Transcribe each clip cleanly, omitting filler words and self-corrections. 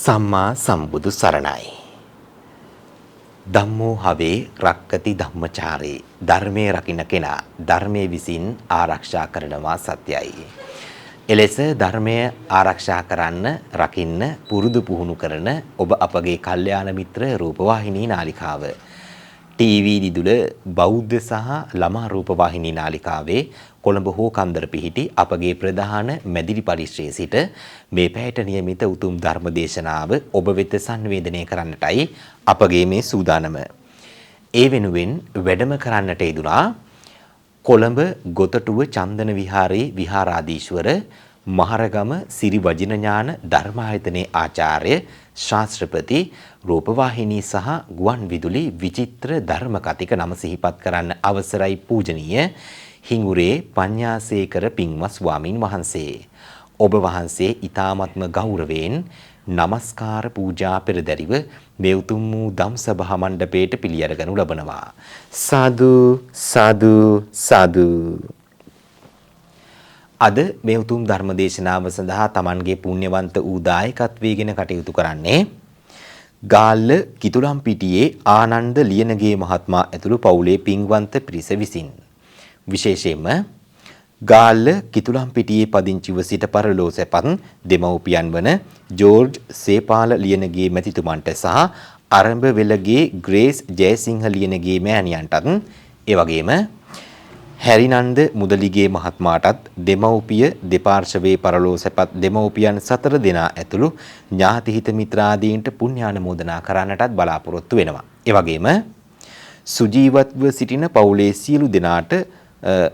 සම්මා සම්බුදු සරණයි. ධම්මෝ හවේ රක්කති ධම්මචාරේ. ධර්මයේ රකින්න කෙනා ධර්මයේ විසින් ආරක්ෂා කරනවා සත්‍යයි. එලෙස ධර්මය ආරක්ෂා කරන්න රකින්න පුරුදු පුහුණු කරන ඔබ අපගේ කල්යාණ මිත්‍ර රූපවාහිනී නාලිකාව ටීවී දිදුල බෞද්ධ සහ ළමා රූපවාහිනී නාලිකාවේ කොළඹ හෝ කන්දර පිහිටි අපගේ ප්‍රධාන මැදිරි පරිශ්‍රයේ සිට මේ පැයට නියමිත උතුම් ධර්ම දේශනාව ඔබ වෙත සංවේදනය කරන්නටයි අපගේ මේ සූදානම. ඒ වෙනුවෙන් වැඩම කරන්නට යෙදුනා කොළඹ ගොතටුව චන්දන විහාරයේ විහාරාධීශවර මහරගම සිරි වජිනඥාන ධර්මායතනයේ ආචාර්ය ශාස්ත්‍රපති රූපවාහිනී සහ ගුවන් විදුලි විචිත්‍ර ධර්ම කතික නම සිහිපත් කරන්න අවසරයි පූජනීය හිඟුරේ පඤ්ඤාසේකර පින්වත් ස්වාමින් වහන්සේ. ඔබ වහන්සේ ඊ타ත්ම ගෞරවයෙන් නමස්කාර පූජා පෙරදරිව මේ උතුම් වූ ධම්සභා මණ්ඩපයට පිළිඅරගනු ලබනවා. සාදු සාදු සාදු. අද මේ උතුම් ධර්ම දේශනාව සඳහා Tamanගේ පුණ්‍යවන්ත වූ දායකත්වයෙන් කටයුතු කරන්නේ ගාල්ල කිතුලම්පිටියේ ආනන්ද ලියනගේ මහත්මයා ඇතුළු පවුලේ පින්වන්ත පිරිස විසින්. විශේෂයෙන්ම ගාල්ල කිතුලම්පිටියේ පදිංචිව සිට පරලෝ සැපත් දෙමව්පියන් වන ජෝර්ජ් සේපාල ලියනගේ මැතිතුමන්ට සහ අරඹ වෙලගේ ග්‍රේස් ජයසිංහ ලියනගේ මෑණියන්ටත් ඒ වගේම හැරිනන්ද මුදලිගේ මහත්මයාටත් දෙමව්පිය දෙපාර්ශවයේ පරලෝ සැපත් දෙමව්පියන් 4 දෙනා ඇතුළු ඥාති හිත මිත්‍රාදීන්ට පුණ්‍යානුමෝදනා කරන්නටත් බලාපොරොත්තු වෙනවා. ඒ වගේම සුජීවත්ව සිටින පවුලේ සියලු දෙනාට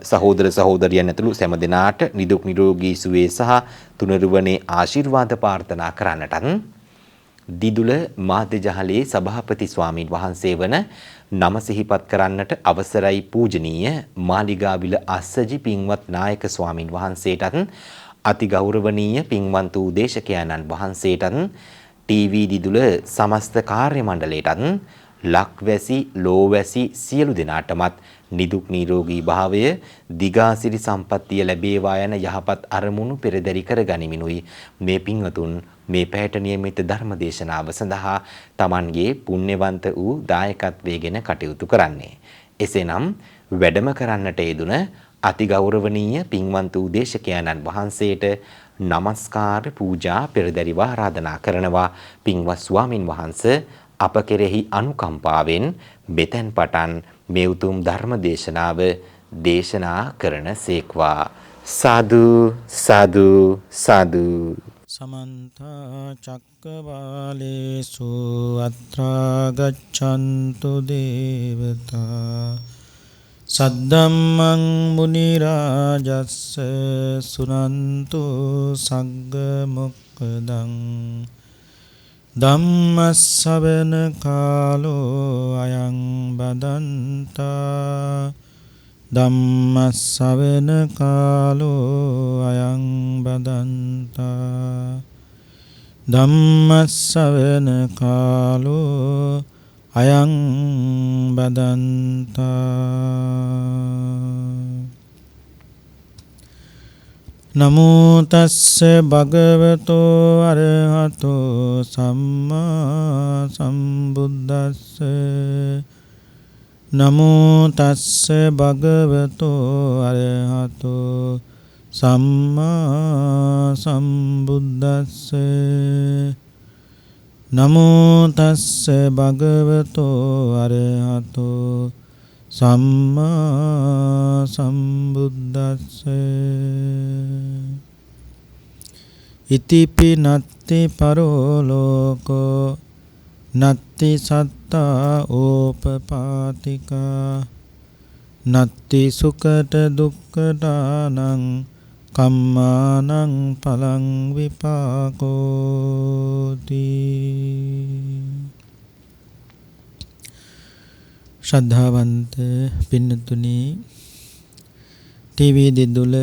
සහෝදර සහෝදරියන් ඇතුළු සෑම දෙනාට නිදුක් නිරෝගී සුවය සහ තුනරුවනේ ආශිර්වාද ප්‍රාර්ථනා කරන්නටත් දිදුල මාධ්‍ය ජාලයේ සභාපති ස්වාමීන් වහන්සේ වන නම සිහිපත් කරන්නට අවසරයි පූජනීය මාලිගාවිල අස්සජි පින්වත් නායක ස්වාමීන් වහන්සේටත් අති ගෞරවනීය පින්වන්ත වූ දේශකයන්න් වහන්සේටත් ටීවී දිදුල සමස්ත කාර්ය මණ්ඩලයටත් ලක්වැසි ලෝවැසි සියලු දෙනාටමත් නිදුක් නිරෝගී භාවය දිගාසිරි සම්පත්තිය ලැබේවා යන යහපත් අරමුණු පෙරදරි කර ගනිමිනුයි මේ පින්වතුන් මේ පැයට නියමිත ධර්ම දේශනාව සඳහා Tamanගේ පුණ්‍යවන්ත වූ දායකත්වයෙන් කටයුතු කරන්නේ. එසේනම් වැඩම කරන්නට යෙදුන අති ගෞරවනීය පින්වන්ත වූ දේශකයන්න් වහන්සේට নমස්කාර පූජා පෙරදරිව ආරාධනා කරනවා. පින්වත් ස්වාමින් වහන්සේ අප කෙරෙහි අනුකම්පාවෙන් මෙතෙන් පටන් මේ උතුම් ධර්ම දේශනාව දේශනා කරන සේක්වා. සාදු සාදු සාදු. සමන්ත චක්කවාලේසු අත්‍රා ගච්ඡන්තු දේවතා සද්දම්මං මුනි රාජස්ස සුනන්තු සග්ග මොක්ඛදං ධම්මස්සවන කාලෝ අයං බදන්තා ධම්මස්සවන කාලෝ අයං බදන්තා ධම්මස්සවන කාලෝ අයං බදන්තා. නමෝ තස්ස භගවතෝ අරහතෝ සම්මා සම්බුද්දස්ස නමෝ තස්ස භගවතෝ අරහතෝ සම්මා සම්බුද්දස්ස නමෝ තස්ස භගවතෝ අරහතෝ සම්මා සම්බුද්දස්ස ඉතිපි නත්ති පරෝලෝකෝ නත්ති සත්තා ඕපපාතිකා නත්ති සුකට දුක්ඛදානං කම්මානං පලං විපාකෝති. ශ්‍රද්ධාවන්ත පින්නතුනි, ටීවී දිදුල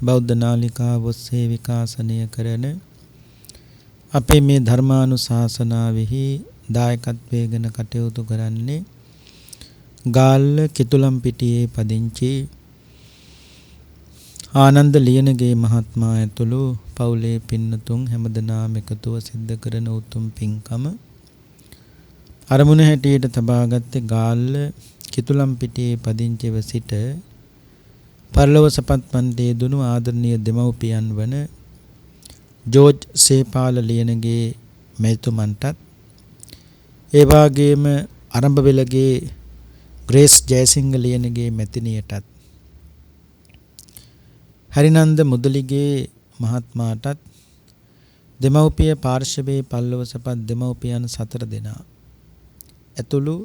බෞද්ධ නාලිකාව ඔස්සේ විකාශනය කරන අපේ මේ ධර්මානුශාසනාවෙහි දායකත්වයෙන් කටයුතු කරන්නේ ගාල්ල කිතුලම්පිටියේ පදිංචි ආනන්ද ලියනගේ මහත්මයා ඇතුළු පවුලේ පින්නතුන් හැමදෙනාම එකතුව සිද්ධ කරන උතුම් පින්කම අරමුණ හැටියට තබාගත්තේ ගාල්ල කිතුලම්පිටියේ පදිංචිව සිට පරලොව සපත් පන්තියේ දුණු ආදරණීය දෙමව්පියන් වන ජෝර්ජ් සේපාල ලියනගේ මෙතුමන්ටත් ඒ වාගේම අරඹබෙලගේ ග්‍රේස් ජයසිංහ ලියනගේ මෙතිනියටත් හරිනන්ද මුදලිගේ මහත්මයාටත් දෙමව්පිය පාර්ශවයේ පල්ලව සපත් දෙමව්පියන් 4 දෙනා ඇතුළු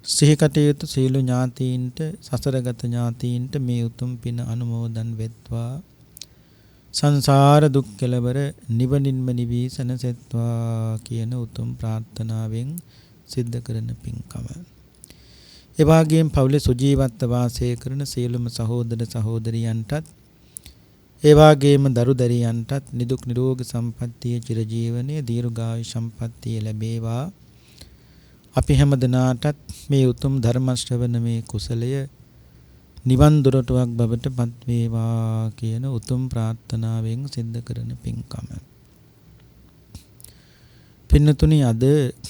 සිහි කටයුතු සීල ඥාතීන්ට සසරගත ඥාතීන්ට මේ උතුම් පින අනුමෝදන් වෙත්වා සංසාර දුක් කෙලවර නිවනින්ම නිවී සැනසෙත්වා කියන උතුම් ප්‍රාර්ථනාවෙන් සිද්ධ කරන පින්කම. ඒ වගේම පවුලේ සුජීවත්ව වාසය කරන සියලුම සහෝදර සහෝදරියන්ටත් ඒ වගේම දරු දැරියන්ටත් නිදුක් නිරෝගී සම්පන්නිය චිරජීවනයේ දීර්ඝායු සම්පන්නිය ලැබේවා. අපි හැම දිනාටත් මේ උතුම් ධර්ම ශ්‍රවණමේ කුසලය නිවන් දොරටුවක් බවට පත් වේවා කියන උතුම් ප්‍රාර්ථනාවෙන් සිද්ධ කරන පින්කම. පින්නතුනි අද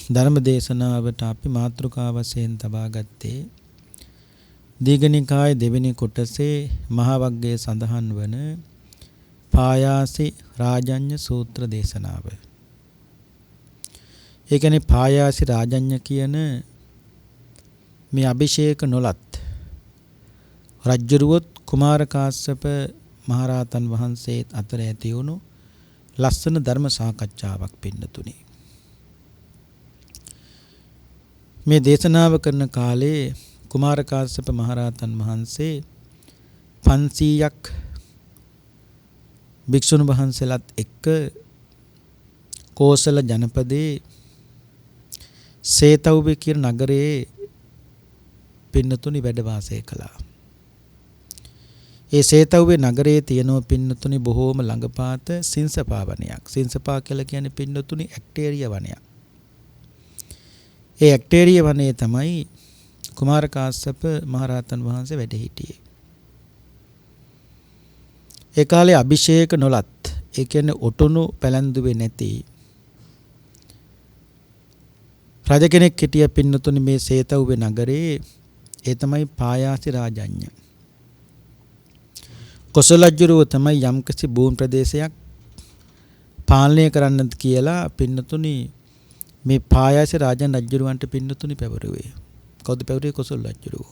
ධර්ම දේශනාවට අපි මාතෘකා වශයෙන් තබා ගත්තේ දීඝනිකායේ දෙවෙනි කොටසේ මහා වග්ගයේ සඳහන් වන පායාසි රාජඤ්ඤ සූත්‍ර දේශනාව. ඒ කියන්නේ පායාසි රාජඤ්ඤ කියන මේ අභිෂේක නොලත් රජ්ජුරුවොත් කුමාර කාශ්‍යප මහරහතන් වහන්සේ අතර ඇති වුණු ලස්සන ධර්ම සාකච්ඡාවක් පින්නතුනි. මේ දේශනාව කරන කාලේ කුමාර කාශ්‍යප මහරහතන් වහන්සේ 500ක් භික්ෂුන් වහන්සේලාත් එක්ක කෝසල ජනපදයේ සේතව්වේ කියන නගරයේ පින්නතුනි වැඩ වාසය කළා. ඒ සේතව්වේ නගරයේ තියෙන පින්නතුනි බොහෝම ළඟපාත සින්සපා වනයක්. සින්සපා කියලා කියන්නේ පින්නතුනි ඇක්ටේරියා වනයක්. ඒ ඇක්ටේරියා වනයේ තමයි කුමාර කාශ්‍යප මහරහතන් වහන්සේ වැඩ හිටියේ. ඒ කාලේ අභිෂේක නොලත් ඒ කියන්නේ ඔටුනු පැලැන්දුවේ නැති රජ කෙනෙක් හිටිය පින්නතුනි මේ සේතව්වේ නගරේ. ඒ තමයි පායාසි රාජඤ්ඤ. කොසල රජුරුව තමයි යම්කිසි භූමි ප්‍රදේශයක් පාලනය කරන්නත් කියලා පින්නතුනි මේ පායාසි රාජන් රජුරුවන්ට පින්නතුනි පැවරුවේ. කවුද පැවරුවේ? කොසල රජුරුව.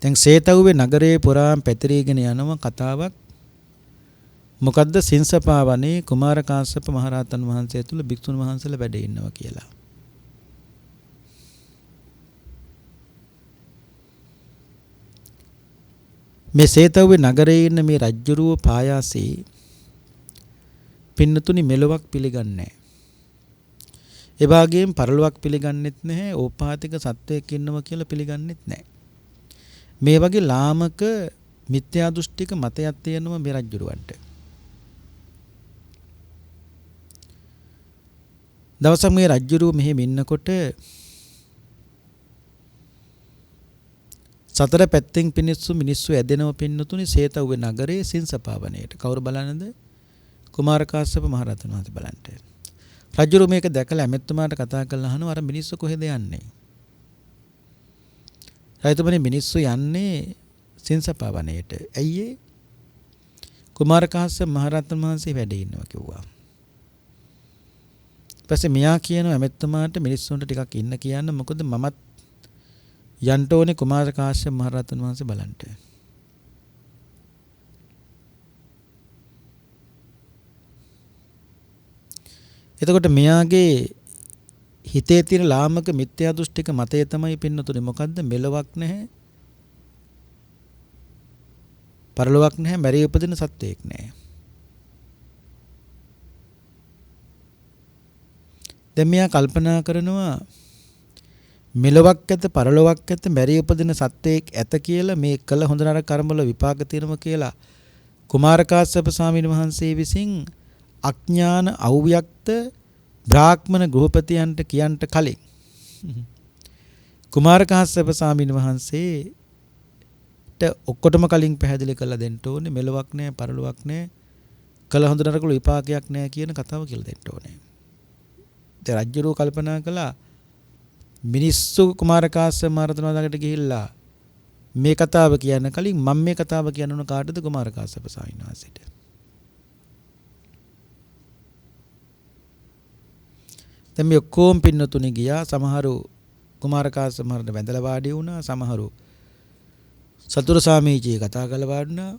දැන් සේතව්වේ නගරේ පුරාම පැතිරීගෙන යනම කතාවක් මොකද්ද? සින්සපා වනේ කුමාර කාශ්‍යප මහරහතන් වහන්සේ ඇතුළු භික්ෂුන් වහන්සේලා වැඩ ඉන්නවා කියලා. මේ සේතව්වේ නගරේ ඉන්න මේ රජ්ජුරුව පායාසී පින්නතුනි මෙලොවක් පිළිගන්නේ නැහැ. ඒ වගේම පරලොවක් පිළිගන්නෙත් නැහැ. ඕපාතික සත්වයක් ඉන්නවා කියලා පිළිගන්නෙත් නැහැ. මේ වගේ ලාමක මිත්‍යා දෘෂ්ටික මතයක් තියෙනවා මේ රජ්ජුරුවන්ට. දවසක් මේ රජ්ජුරුව මෙහෙම ඉන්නකොට සතර පැත්තෙන් මිනිස්සු ඇදෙනව පින්නතුනි සේතව්වේ නගරේ සින්සපා වනයේට. කවුරු බලන්නද? කුමාර කාශ්‍යප මහරහතන් වහන්සේ බලන්නට. රජුරු මේක දැකලා ඇමෙතුමාට කතා කරලා අහනවා අර මිනිස්සු කොහෙද යන්නේ? රජතුමනි මිනිස්සු යන්නේ සින්සපා වනයේට. ඇයි ඒ? කුමාර කාශ්‍යප මහරහතන් වහන්සේ වැඩ ඉන්නවා කිව්වා. ඊපස්සේ මෙයා කියනවා ඇමෙතුමාට මිනිස්සුන්ට ටිකක් ඉන්න කියන්න. මොකද මමත් යන්න ඕනේ කුමාර කාශ්‍යප මහරහතන් වහන්සේ බලන්න. එතකොට මෙයාගේ හිතේ තියෙන ලාමක මිත්‍යා දෘෂ්ටික මතය තමයි පින්නතුනේ මොකද්ද? මෙලොවක් නැහැ, පරලොවක් නැහැ, මැරී උපදින සත්වයක් නැහැ. දැන් මෙයා කල්පනා කරනවා මෙලොවක් ඇත, පරලොවක් ඇත, මැරී උපදින සත්වයක් ඇත කියලා මේ කළ හොඳ නරක කර්මවල විපාක තියෙනවා කියලා කුමාර කාශ්‍යප ස්වාමීන් වහන්සේ විසින් අඥාන අව්‍යක්ත බ්‍රාහ්මණ ගෘහපතියන්ට කියන්ට කලින් කුමාර කාශ්‍යප ස්වාමීන් වහන්සේ ඔක්කොටම කලින් පැහැදිලි කරලා දෙන්න ඕනේ මෙලොවක් නැහැ පරලොවක් නැහැ කළ හොඳ නරක විපාකයක් නැහැ කියන කතාව කියලා දෙන්න ඕනේ. දැන් රජුරෝ කල්පනා කළා මිනිස්සු කුමාර කාශ්‍යප මහරහතන් වහන්සේට ගිහිල්ලා මේ කතාව කියන්න කලින් මම මේ කතාව කියන්න ඕන කාටද කුමාර කාශ්‍යප ස්වාමීන් වහන්සේට. දැන් මේ ඔක්කොම පින්නතුනේ ගියා සමහරු කුමාර කාශ්‍යප මහරහතන් වැඳලා වාඩි වුණා සමහරු සතුරු සාමීචිය කතා කරලා වාඩි වුණා.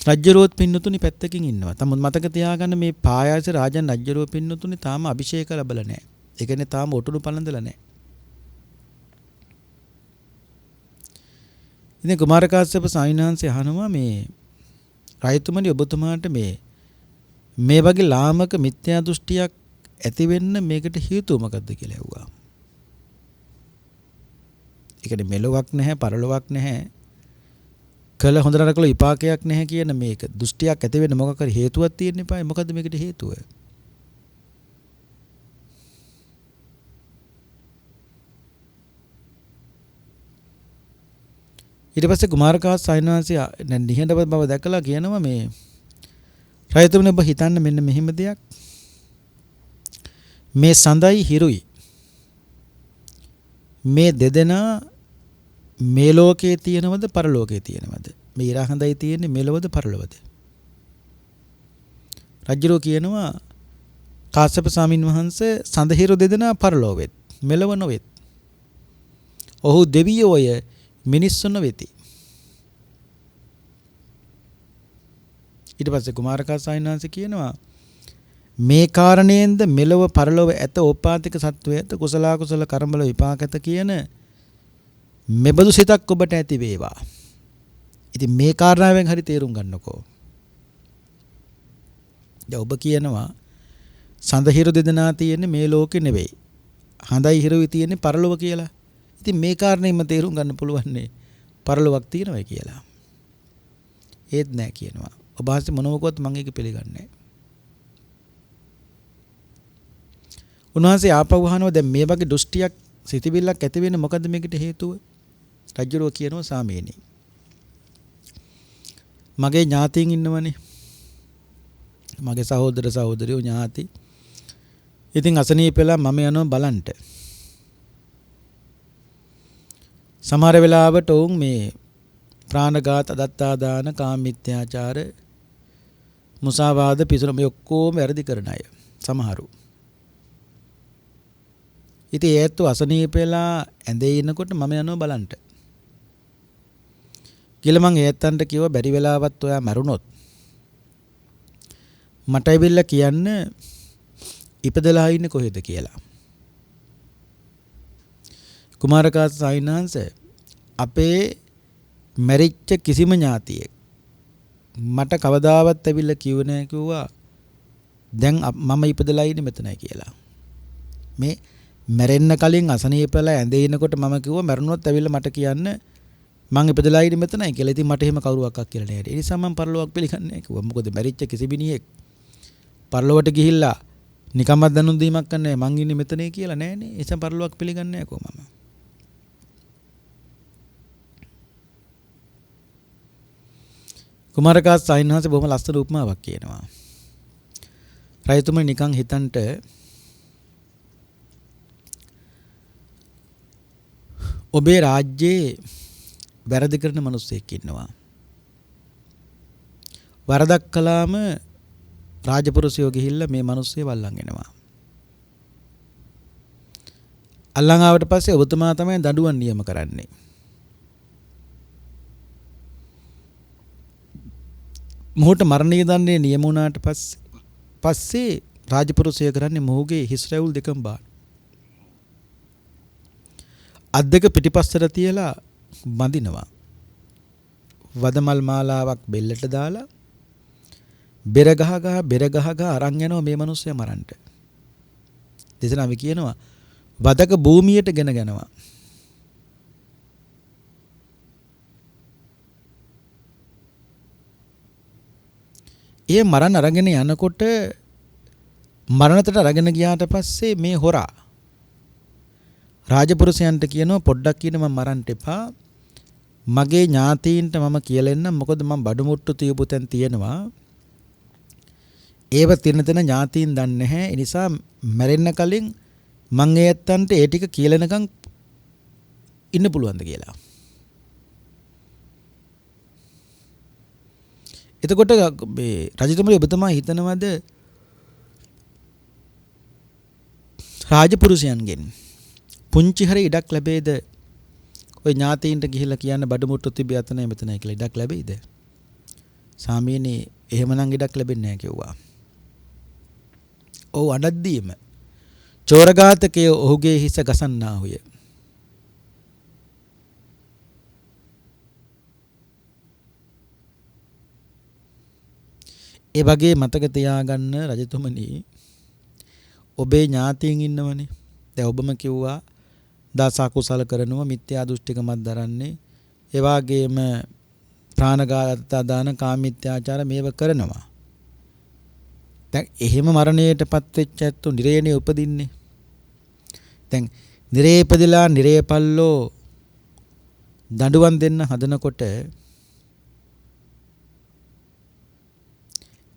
රජ්ජරෝත් පින්නතුනි පැත්තකින් ඉන්නවා. තමුන් මතක තියාගන්න මේ පායාස රාජන් රජ්ජරෝ පින්නතුනි තාම අභිෂේක ලැබලා නැහැ. ඒ කියන්නේ තාම ඔටුනු පළඳලා නැහැ. ඉතින් කුමාර කාශ්‍යප සාමිනාංශය අහනවා මේ රායතුමනි ඔබතුමාට මේ වගේ ලාමක මිත්‍යා දෘෂ්ටියක් ඇති වෙන්න මේකට හේතුව මොකක්ද කියලා ඇහුවා. ඒ කියන්නේ මෙලොවක් නැහැ පරලොවක් නැහැ කළ හොඳ නරක විපාකයක් නැහැ කියන මේක දෘෂ්ටියක් ඇති වෙන්න මොකක් හරි හේතුවක් තියෙන්න එපා. මොකද්ද මේකට හේතුව? ඊට පස්සේ කුමාර කාශ්‍යප සාමිනාංශය නිහඬව බව දැකලා කියනවා මේ රායතුමනි ඔබ හිතන්න මෙන්න මෙහිම දෙයක් මේ සඳයි හිරුයි මේ දෙදෙනා මේ ලෝකේ තියෙනවද පරලෝකේ තියෙනවද මේ ඉර හඳයි තියෙන්නේ මෙලොවද පරලොවද රජුරෝ කියනවා කාශ්‍යප ස්වාමීන් වහන්සේ සඳහිරු දෙදෙනා පරලෝවෙත් මෙලොව නොවෙත් ඔහු දෙවියෝය මිනිස්සු නොවේති. ඊට පස්සේ කුමාර කාශ්‍යප ස්වාමීන් වහන්සේ කියනවා මේ කාරණයෙන්ද මෙලොව පරලොව ඇත ඕපාතික සත්වය ඇත කුසල කුසල කර්මවල විපාක ඇත කියන මෙබඳු සිතක් ඔබට ඇති වේවා. ඉතින් මේ කාරණාවෙන් හරි තේරුම් ගන්නකෝ. දැන් ඔබ කියනවා සඳහිරු දෙදෙනා තියෙන්නේ මේ ලෝකේ නෙවෙයි. හඳයි හිරුයි තියෙන්නේ පරලොව කියලා. ඉතින් මේ කාරණේම තේරුම් ගන්න පුළුවන් නේ පරලොවක් තියෙනවයි කියලා. ඒත් නෑ කියනවා. ඔබ ආසේ මොනවකවත් මම ඒක පිළිගන්නේ නෑ. උන්වහන්සේ ආපහු අහනවා දැන් මේ වගේ දෘෂ්ටියක් සිතිවිල්ලක් ඇති වෙන්නේ මොකද්ද මේකට හේතුව? රජුරෝ කියනවා සාමීනි. මගේ ඥාතීන් ඉන්නවනේ. මගේ සහෝදර සහෝදරියෝ ඥාති. ඉතින් අසනීපෙලා මම යනවා බලන්ට. සමහර වෙලාවට උන් මේ ප්‍රාණඝාත අදත්තා දාන කාමමිත්‍යාචාර මුසාවාද පිසුන මේ ඔක්කොම වැරදි කරන අය සමහරු. ඉතින් ඒත් අසනීපෙලා ඇඳේ ඉන්නකොට මම යනවා බලන්ට. කියලා මං ඒත්තන්ට කිව්වා බැරි වෙලාවත් ඔයා මැරුණොත් මට ඇවිල්ලා කියන්න ඉපදලා ඉන්නේ කොහෙද කියලා. කුමාර කාශ්‍යප සාමිනාංශ අපේ මැරිච්ච කිසිම ඥාතියෙක් මට කවදාවත් ඇවිල්ලා කිව්වේ නැහැ කිව්වා දැන් මම ඉපදලා ඉන්නේ මෙතනයි කියලා. මේ මැරෙන්න කලින් අසනීපලා ඇඳේ ඉනකොට මම කිව්වා මැරුණොත් ඇවිල්ලා මට කියන්න මං ඉපදලා ඉන්නේ මෙතනයි කියලා. ඉතින් මට එහෙම කවුරුවක් කියලා නෑ. ඒ නිසා මම පරලොවක් පිළිගන්නේ නැහැ කිව්වා. මොකද මැරිච්ච කිසි මිනිහෙක් පරලොවට ගිහිල්ලා නිකම්වත් දැනුම් දීමක් කරන්නේ මං ඉන්නේ මෙතනේ කියලා නෑනේ. ඒ නිසා පරලොවක් පිළිගන්නේ නැහැ කොහොමද? කුමාර කාශ්‍යප ස්වාමීන් වහන්සේ බොහොම ලස්සන උපමාවක් කියනවා. රායතුමනි නිකන් හිතන්ට ඔබේ රාජ්‍යයේ වැරදි කරන මිනිස්සෙක් ඉන්නවා. වරදක් කළාම රාජපුරුෂයෝ ගිහිල්ලා මේ මිනිස්සෙව අල්ලන් එනවා. අල්ලන් ආවට පස්සේ ඔබතුමා තමයි දඬුවම් නියම කරන්නේ. මොහොත මරණීය දඬුවම් නියම වුණාට පස්සේ රාජපුරුෂය කරන්නේ මොහුගේ හිස් රැවුල් දෙකම බාන. අත් දෙක පිටිපස්සට තියලා බඳිනවා. වදමල් මාලාවක් බෙල්ලට දාලා බෙර ගහ අරන් යනවා මේ මිනිස්සයා මරන්න. දෙසනාවි කියනවා වදක භූමියට ගෙනගෙනවා. ඒ මරණ අරගෙන යනකොට මරණතට අරගෙන ගියාට පස්සේ මේ හොරා රාජපුරුෂයන්ට කියනවා පොඩ්ඩක් කියන මම මරන්න එපා. මගේ ඥාතීන්ට මම කියලා එන්නම් මොකද මම බඩු මුට්ටු තියපු තැන් තියෙනවා. ඒව තිරන තැන ඥාතීන් දන්නේ නැහැ. ඒ නිසා මැරෙන්න කලින් මං ඒ ඇත්තන්ට ඒ ටික කියලානකම් ඉන්න පුළුවන්ද කියලා. එතකොට මේ රජතුමනි ඔබතුමා හිතනවද රාජපුරුෂයන්ගෙන් පුංචි හරි ඉඩක් ලැබෙයිද? ඔය ඥාතීන්ට ගිහිල්ලා කියන්න බඩු මුට්ටු තිබ්බ යතනයි මෙතනයි කියලා ඉඩක් ලැබෙයිද? සාමීනි එහෙමනම් ඉඩක් ලැබෙන්නේ නැහැ කිව්වා. ඔව් අඩද්දීම චෝරඝාතකයේ ඔහුගේ හිස ගසන්නාහුය. ඒ වගේ මතක තියාගන්න රජතුමනි ඔබේ ඥාතීන් ඉන්නවනේ. දැන් ඔබම කිව්වා දස අකුසල කරනවා මිත්‍යා දෘෂ්ටිකමත් දරන්නේ. ඒ වගේම ප්‍රාණඝාත දාන කාමීත්‍යාචාර මේව කරනවා. දැන් එහෙම මරණයටපත් වෙච්ච ඇත්තෝ නිරේනේ උපදින්නේ. දැන් නිරේ ඉපදලා නිරේපල්ලෝ දඬුවම් දෙන්න හදනකොට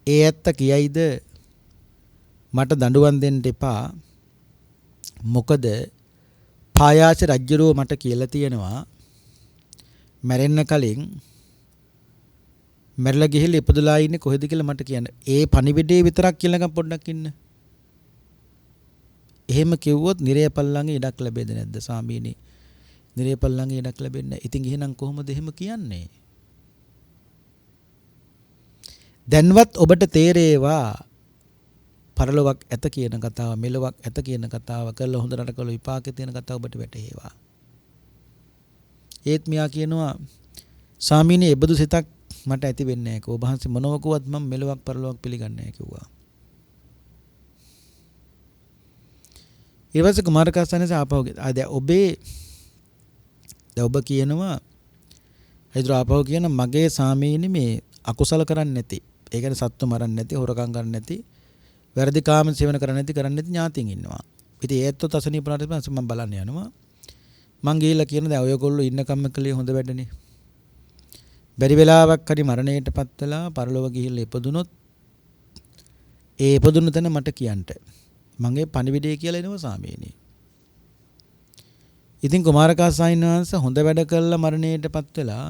ඒ ඇත්ත කියයිද මට දඬුවම් දෙන්න එපා මොකද පායාච රජ්ජුරුව මට කියලා තියෙනවා මැරෙන්න කලින් මැරලා ගිහිල්ලා ඉපදලා ඉන්නේ කොහෙද කියලා මට කියන්න. ඒ පණිවිඩේ විතරක් කියලාකම් පොඩ්ඩක් ඉන්න. එහෙම කිව්වොත් නිරේපල්ලන්ගේ ඉඩක් ලැබෙද නැද්ද සාමීනි? නිරේපල්ලන්ගේ ඉඩක් ලැබෙන්නේ නැහැ. ඉතින් එහෙනම් කොහොමද එහෙම කියන්නේ? දැන්වත් ඔබට තේරේවා පරලොවක් ඇත කියන කතාව, මෙලොවක් ඇත කියන කතාව, කළ හොඳ නරකවල විපාකේ තියෙන කතාව ඔබට වැටහෙවා. ඒත් මියා කියනවා ස්වාමීනි එබඳු සිතක් මට ඇති වෙන්නේ නැහැ කිව්වා. ඔබ වහන්සේ මොනව කිව්වත් මම මෙලොවක් පරලොවක් පිළිගන්නේ නැහැ කිව්වා. ඊවස කුමාරකාසනස ආපහු දැන් ඔබ කියනවා හයිද්‍රාබාද් කියන මගේ ස්වාමීනි මේ අකුසල කරන්නේ නැති. ඒ කියන්නේ සත්තු මරන්නේ නැති, හොරකම් කරන්නේ නැති, වැරදි කාම සේවන කරන්නේ නැති ඥාතියින් ඉන්නවා. ඉතින් ඒත්වත් අසනීපුණාට පස්සේ මම බලන්න යනවා. මං ගිහිල්ලා කියන දැන් ඔයගොල්ලෝ ඉන්න කම්ම කලේ හොඳ වැඩනේ. බැරි වෙලාවක් හරි මරණයටපත් වෙලා පරලොව ගිහිල්ලා ඉපදුනොත් ඒ ඉපදුන තැන මට කියන්න. මගේ පණිවිඩය කියලා එනවා ස්වාමීනි. ඉතින් කුමාරකාසායින් වහන්සේ හොඳ වැඩ කළා මරණයටපත් වෙලා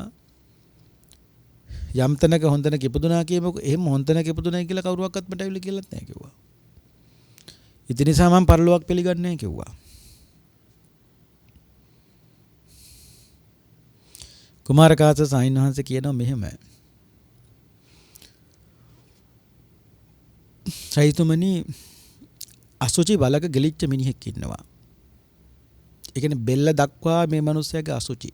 යම් තැනක හොඳ තැනක ඉපදුනා කියමුකෝ. එහෙම හොඳ තැනක ඉපදුනායි කියලා කවුරුවක්වත් මට ඇවිල්ලා කියලාත් නැහැ කිව්වා. ඉතින් නිසා මම පරලොවක් පිළිගන්නේ නැහැ කිව්වා. කුමාරකාසායින් වහන්සේ කියනවා මෙහෙම. සයිතුමනි අසුචි බලක ගෙලිච්ච මිනිහෙක් ඉන්නවා. ඒ කියන්නේ බෙල්ල දක්වා මේ මිනිස්සයාගේ අසුචි.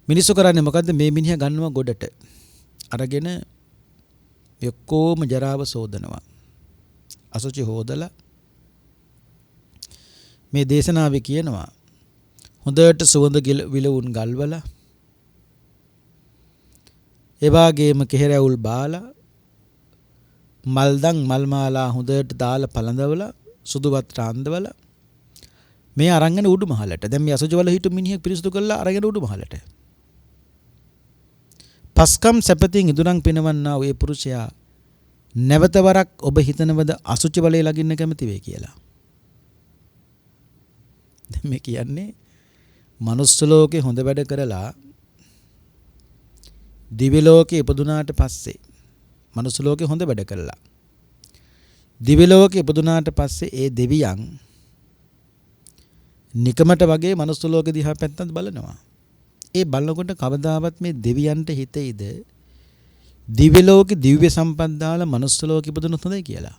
මිනිස්සු කරන්නේ මොකද්ද? මේ මිනිහා ගන්නවා ගොඩට. අරගෙන එක්කෝම ජරාව සෝදනවා. අසුචි හොදලා මේ දේශනාවේ කියනවා හොඳට සුවඳ විලවුන් ගල්වලා ඒ වගේම කෙහෙරැවුල් බාලා මල්දන් මල් මාලා හොඳට දාලා පළඳවලා සුදු වස්ත්‍ර අඳවලා මේ අරගෙන උඩු මහලට. දැන් මේ අසුචි වල හිටු මිනිහෙක් පිරිසුදු කරලා අරගෙන උඩු මහලට. පස්කම් සැපතින් ඉදුරන් පිනවන්නා ඔය පුරුෂයා නැවත වරක් ඔබ හිතනවද අසුචි වලේ ලගින්න කැමති වෙයි කියලා? දැන් මේ කියන්නේ මනුස්ස ලෝකේ හොඳ වැඩ කරලා දිව්‍ය ලෝකේ ඉපදුනාට පස්සේ මනුස්ස ලෝකේ හොඳ වැඩ කළා. දිව්‍ය ලෝකේ ඉපදුනාට පස්සේ ඒ දෙවියන් නිකමට වගේ මනුස්ස ලෝකෙ දිහා පැත්තට බලනවා. ඒ බලනකොට කවදාවත් මේ දෙවියන්ට හිතෙයිද දිව්‍ය ලෝකේ දිව්‍ය සම්පත් දාලා මනුස්ස ලෝකෙ ඉපදුනොත් හොඳයි කියලා?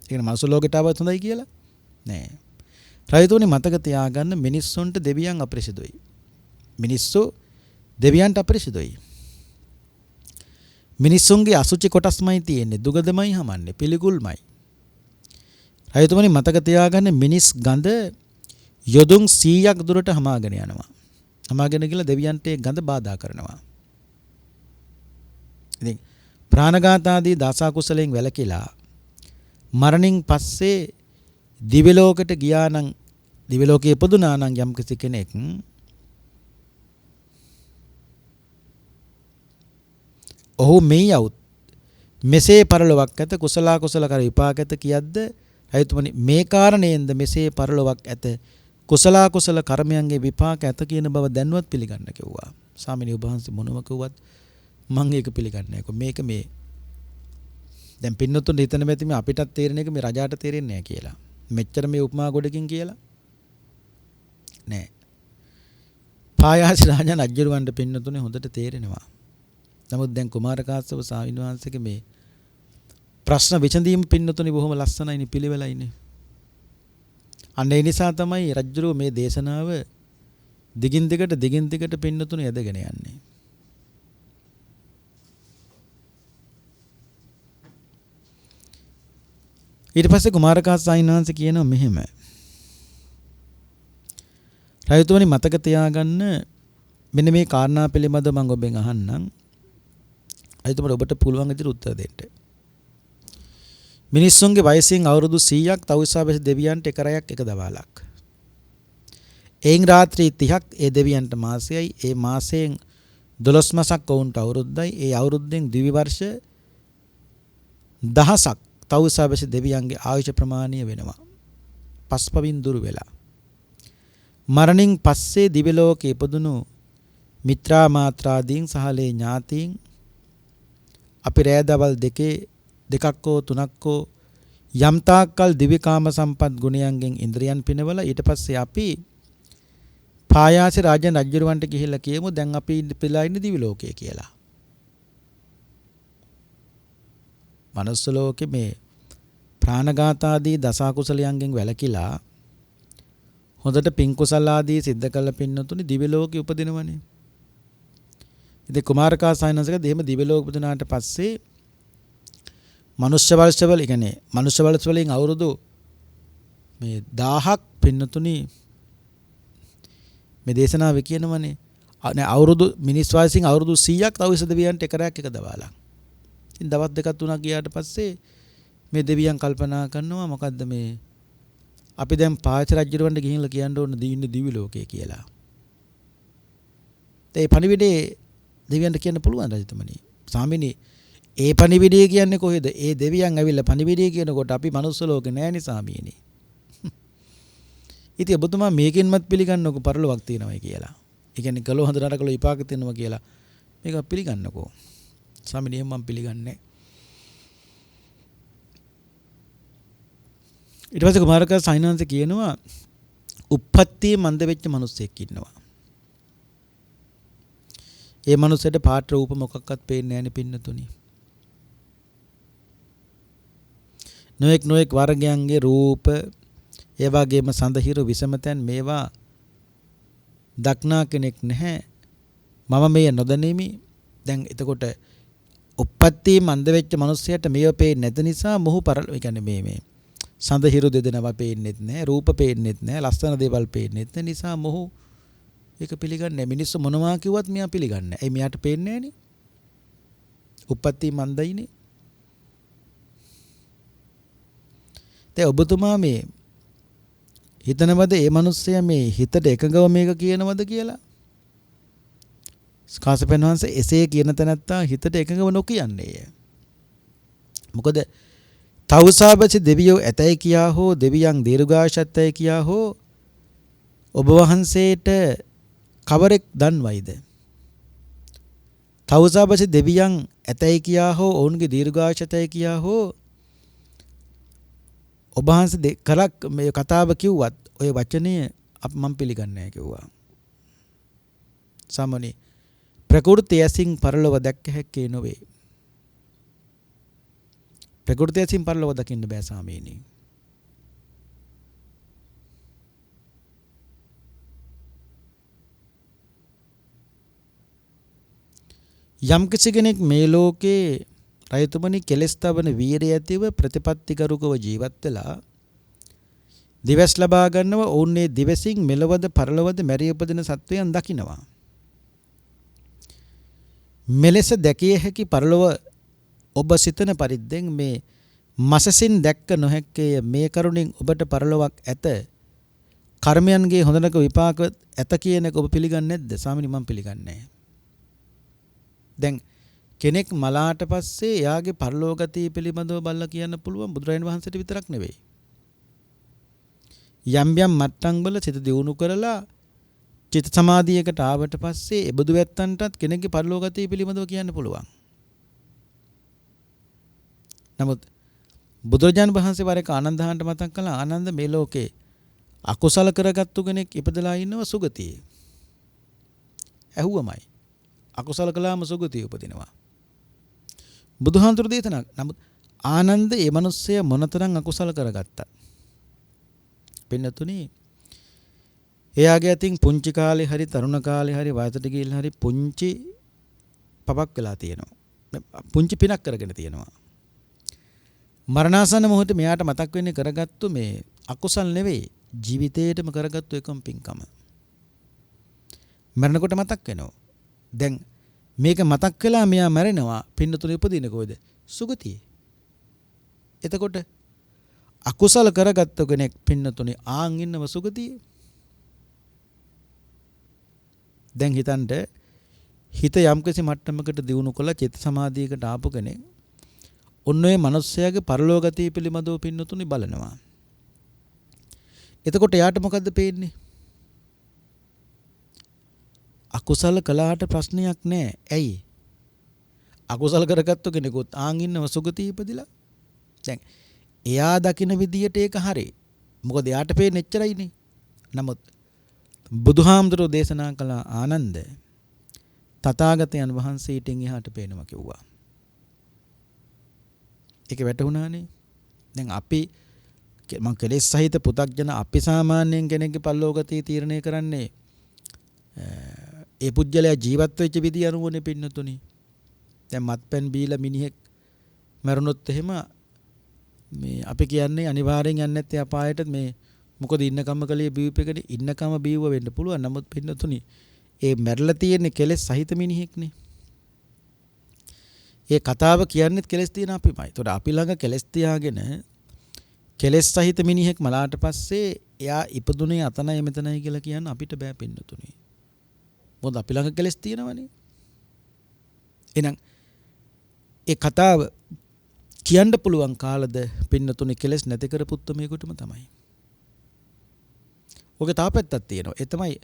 ඒ කියන්නේ මනුස්ස ලෝකෙට ආවත් හොඳයි කියලා? නෑ. රයිතුනි මතක තියාගන්න මිනිස්සුන්ට දෙවියන් අපිරිසිදුයි. මිනිස්සු දෙවියන්ට අපිරිසිදුයි. මිනිස්සුන්ගේ අසුචි කොටස්මයි තියෙන්නේ. දුගදමයි හමන්නේ. පිළිකුල්මයි. රයිතුමනි මතක තියාගන්න මිනිස් ගඳ යොදුන් 100ක් දුරට හමාගෙන යනවා. හමාගෙන ගිහලා දෙවියන්ට ඒ ගඳ බාධා කරනවා. ඉතින් ප්‍රාණඝාත ආදී දස කුසලයෙන් වැළකීලා මරණින් පස්සේ දිව්‍ය ලෝකයට ගියා නම් දිව්‍ය ලෝකයේ ඉපදුනා නම් යම් කිසි කෙනෙක් ඔහු මේ යවුත් මෙසේ පරලොවක් ඇත කුසල කර විපාක ඇත කියද්ද රජතුමනි මේ කාරණයෙන්ද මෙසේ පරලොවක් ඇත කුසල කර්මයන්ගේ විපාක ඇත කියන බව දැන්වත් පිළිගන්න කිව්වා. ස්වාමීනි ඔබ වහන්සේ මොනම කිව්වත් මම ඒක පිළිගන්නේ නැහැ. මේක මේ දැන් පින්නතුන් හිතන මෙති මේ අපිටත් තේරෙන එක මේ රජාට තේරෙන්නේ නැහැ කියලා. මෙච්චර මේ උපමා ගොඩකින් කියලා නෑ. පායාස රාජා නජ්ජරුවන්ට පින්නතුනේ හොඳට තේරෙනවා. නමුත් දැන් කුමාර කාශ්‍යප ස්වාමීන් වහන්සේගේ මේ ප්‍රශ්න විසඳීම පින්නතුනේ බොහොම ලස්සනයිනේ පිළිවෙලයිනේ. අන්න ඒ නිසා තමයි රජ්ජුරුව මේ දේශනාව දිගින් දිගට පින්නතුනේ යදගෙන යන්නේ. ඊට පස්සේ කුමාර කාශ්‍යප ස්වාමීන් වහන්සේ කියනවා මෙහෙම. රජතුමනි මතක තියාගන්න මෙන්න මේ කාරණා පිළිබඳව මම ඔබෙන් අහන්නම්. රජතුමනි ඔබට පුළුවන් විදිහට උත්තර දෙන්න. මිනිස්සුන්ගේ වයසින් අවුරුදු 100ක් තවුසාවැසි දෙවියන්ට එක රැයක් එක දවාලක්. එයින් රාත්‍රී 30ක් ඒ දෙවියන්ට මාසයයි. ඒ මාසයෙන් 12 මාසක් වුන්ට අවුරුද්දයි. ඒ අවුරුද්දෙන් දිවි වර්ෂ 1000ක් තවුසාවැසි දෙවියන්ගේ ආයුෂ ප්‍රමාණය වෙනවා. පස්පවින් දුරු වෙලා. මරණින් පස්සේ දිව්‍ය ලෝකේ ඉපදුණු මිත්‍රා මාත්‍රාදීන් සහලේ ඥාතීන් අපි රෑ දවල් දෙකක් හෝ තුනක් හෝ යම් තාක්කල් දිවිකාම සම්පත් ගුණයන්ගෙන් ඉන්ද්‍රියන් පිනවල ඊට පස්සේ අපි පායාසි රාජන් රජුරවන්ට ගිහිල්ලා කියමු දැන් අපි ඉපදලා ඉන්නේ දිව්‍ය ලෝකයේ කියලා. මනුස්ස ලෝකේ මේ ප්‍රාණඝාත ආදී දස කුසලයන්ගෙන් වැළකීලා හොඳට පින් කුසල ආදී සිද්ධ කළ පින්නතුනි දිව්‍ය ලෝකෙ උපදිනවනේ. ඉතින් කුමාර කාශ්‍යපයන්සක දෙහිම දිව්‍ය ලෝක උපදිනාට පස්සේ මනුෂ්‍ය වර්ෂවල කියන්නේ මනුෂ්‍ය වර්ෂ වලින් අවුරුදු මේ 1000ක් පින්නතුනි මේ දේශනාවේ කියනවනේ අවුරුදු මිනිස් වයසින් අවුරුදු 100ක් තව දෙවියන්ට එක රැයක් එක දවාලා. ඉතින් දවස් දෙකක් තුනක් ගියාට පස්සේ මේ දෙවියන් කල්පනා කරනවා මොකද්ද මේ අපි දැන් පාච රජුරවන්ට ගිහිල්ලා කියන්න ඕන දින්නේ දිව්‍ය ලෝකයේ කියලා. ඒ පණිවිඩේ දෙවියන්ට කියන්න පුළුවන් රජතුමනි. ස්වාමීනි ඒ පණිවිඩය කියන්නේ කොහෙද? ඒ දෙවියන් ඇවිල්ලා පණිවිඩය කියනකොට අපි මනුස්ස ලෝකේ නෑනේ ස්වාමීනි. ඉතින් ඔබතුමා මේකෙන්මත් පිළිගන්නකො පරලොවක් තියෙනවායි කියලා. ඒ කියන්නේ කළො හොඳ නරක කළො විපාක තියෙනවා කියලා. මේක පිළිගන්නකො. ස්වාමීනි මම පිළිගන්නේ. ඊට පස්සේ කුමාරක සයින්හන්ස කියනවා උප්පත්තියේ මන්ද වෙච්ච මිනිස්සෙක් ඉන්නවා. ඒ මිනිස්සෙට පාට රූප මොකක්වත් පේන්නේ නැහැ නේ පින්නතුනි. නොඑක් වර්ගයන්ගේ රූප ඒ වගේම සඳහිරු විසමතෙන් මේවා දක්නා කෙනෙක් නැහැ. මම මේ නොදැනීමි. දැන් එතකොට උප්පත්තියේ මන්ද වෙච්ච මිනිස්සයට මේව පේන්නේ නැති නිසා මොහු ඒ කියන්නේ මේ සඳහිරු දෙදෙනවා පේන්නෙත් නැහැ, රූප පේන්නෙත් නැහැ, ලස්සන දේවල් පේන්නෙත් නැහැ නිසා මොහු ඒක පිළිගන්නේ නැහැ. මිනිස්සු මොනවා කිව්වත් මෙයා පිළිගන්නේ නැහැ. ඒ මෙයාට පේන්නේ නැහනේ. උප්පත්ති මන්දයිනේ. දැන් ඔබතුමා මේ හිතනවද මේ මිනිස්සයා මේ හිතට එකගව මේක කියනවද කියලා? කාශ්‍යපයන් වහන්සේ එසේ කියන තැනත්තා හිතට එකගව නොකියන්නේය. මොකද තවුසාවැසි දෙවියෝ ඇතයි කියා හෝ දෙවියන් දීර්ඝායුෂත්වයි කියා හෝ ඔබ වහන්සේට කවරෙක් දන්වයිද? තවුසාවැසි දෙවියන් ඇතයි කියා හෝ ඔවුන්ගේ දීර්ඝායුෂත්වයි කියා හෝ ඔබ වහන්සේ කරක් මේ කතාව කිව්වත් ඔය වචනය මම පිළිගන්නේ නැහැ කිව්වා. සමනි ප්‍රකෘතිය ඇසින් පරලොව දැක්ක හැක්කේ නොවේ. ප්‍රකෘතිය ඇසින් පරලොව දකින්න බෑ සාමීනි. යම් කිසි කෙනෙක් මේ ලෝකේ රයතුමනි කෙලස් තබන වීරිය ඇතිව ප්‍රතිපත්තිකරුකව ජීවත් වෙලා දිවස් ලබා ගන්නව ඔවුන්නේ දිවසින් මෙලවද පරලොවද මැරී උපදින සත්වයන් දකින්නවා. මෙලෙස දැකිය හැකි පරලොව ඔබ සිතන පරිද්දෙන් මේ මසසින් දැක්ක නොහැක්කේ මේ කරුණින් ඔබට පරලොවක් ඇත. කර්මයන්ගේ හොඳ නරක විපාක ඇත කියන එක ඔබ පිළිගන්නේ නැද්ද? ස්වාමීනි මම පිළිගන්නේ නැහැ. දැන් කෙනෙක් මලාට පස්සේ එයාගේ පරලෝකගතිය පිළිබඳව බලලා කියන්න පුළුවන් බුදුරජාණන් වහන්සේට විතරක් නෙවෙයි. යම් යම් මට්ටම් වල සිත දියුණු කරලා චිත්ත සමාධියකට ආවට පස්සේ එබඳු වැත්තන්ටත් කෙනෙක්ගේ පරලෝකගතිය පිළිබඳව කියන්න පුළුවන්. නමුත් බුදුරජාණන් වහන්සේ වර එක ආනන්දහාන්ට මතක් කළා ආනන්ද මේ ලෝකේ අකුසල කරගත්තු කෙනෙක් ඉපදලා ඉන්නව සුගතියේ. ඇහුවමයි. අකුසල කළාම සුගතිය උපදිනවා. බුදුහාමුදුරු දේශනා නමුත් ආනන්ද මේ මිනිස්සය මොනතරම් අකුසල කරගත්තා. පින්නතුනි එයාගේ අතින් පුංචි කාලේ හරි තරුණ කාලේ හරි වයසට ගිහිල්ලා හරි පුංචි පපක් වෙලා තියෙනවා. පුංචි පිනක් කරගෙන තියෙනවා. මරණාසන්න මොහොතේ මෙයාට මතක් වෙන්නේ කරගත්තු මේ අකුසල් නෙවෙයි ජීවිතේටම කරගත්තු එකම පින්කම. මරණකොට මතක් වෙනවා. දැන් මේක මතක් වෙලා මෙයා මැරෙනවා පින්නතුනේ උපදින කොයිද? සුගතියේ. එතකොට අකුසල කරගත්තු කෙනෙක් පින්නතුනේ ආන් ඉන්නව සුගතියේ. දැන් හිතන්න හිත යම්කිසි මට්ටමකට දියුණු කළා චිත්ත සමාධියකට ආපු කෙනෙක් ඔන්න ඔය මිනිස්යාගේ පරලෝකගතිය පිළිබඳව පින්නතුනේ බලනවා. එතකොට යාට මොකද්ද පේන්නේ? අකුසල කළාට ප්‍රශ්නයක් නැහැ. ඇයි? අකුසල කරගත්තු කෙනෙකුත් ආන් ඉන්නව සුගතිය ඉපදිලා. දැන් එයා දකින විදියට ඒක හරි. මොකද එයාට පේන්නේ එච්චරයිනේ. නමුත් බුදුහාමුදුරෝ දේශනා කළ ආනන්ද තථාගතයන් වහන්සේටින් එහාට පේනවා කිව්වා. ඒක වැටුණානේ. දැන් අපි මං කෙලෙස් සහිත පු탁ජන අපි සාමාන්‍යයෙන් කෙනෙක්ගේ පල්ලෝගතිය තීරණය කරන්නේ ඒ පුජ්‍යලයා ජීවත් වෙච්ච විදිය අනුවනේ පින්නතුනි. දැන් මත්පැන් බීලා මිනිහෙක් මරුණොත් එහෙම මේ අපි කියන්නේ අනිවාර්යෙන් යන්නේ නැත්තේ අපායට මේ මොකද ඉන්නකම කලේ බීවපෙකනේ ඉන්නකම බීව වෙන්න පුළුවන්. නමුත් පින්නතුනි ඒ මැරලා තියෙන්නේ කෙලෙස් සහිත මිනිහෙක්නේ. ඒ කතාව කියන්නේත් කෙලස් තියෙන අපිමයි. ඒතකොට අපි ළඟ කෙලස් තියාගෙන කෙලස් සහිත මිනිහෙක් මලාට පස්සේ එයා ඉපදුනේ අතනයි මෙතනයි කියලා කියන්න අපිට බෑ පින්නතුනේ. මොකද අපි ළඟ කෙලස් තියෙනවනේ. එහෙනම් ඒ කතාව කියන්න පුළුවන් කාලද පින්නතුනේ කෙලස් නැති කරපුත් මේකටම තමයි. ඔගේ තාපෙත්තක් තියෙනවා. ඒ තමයි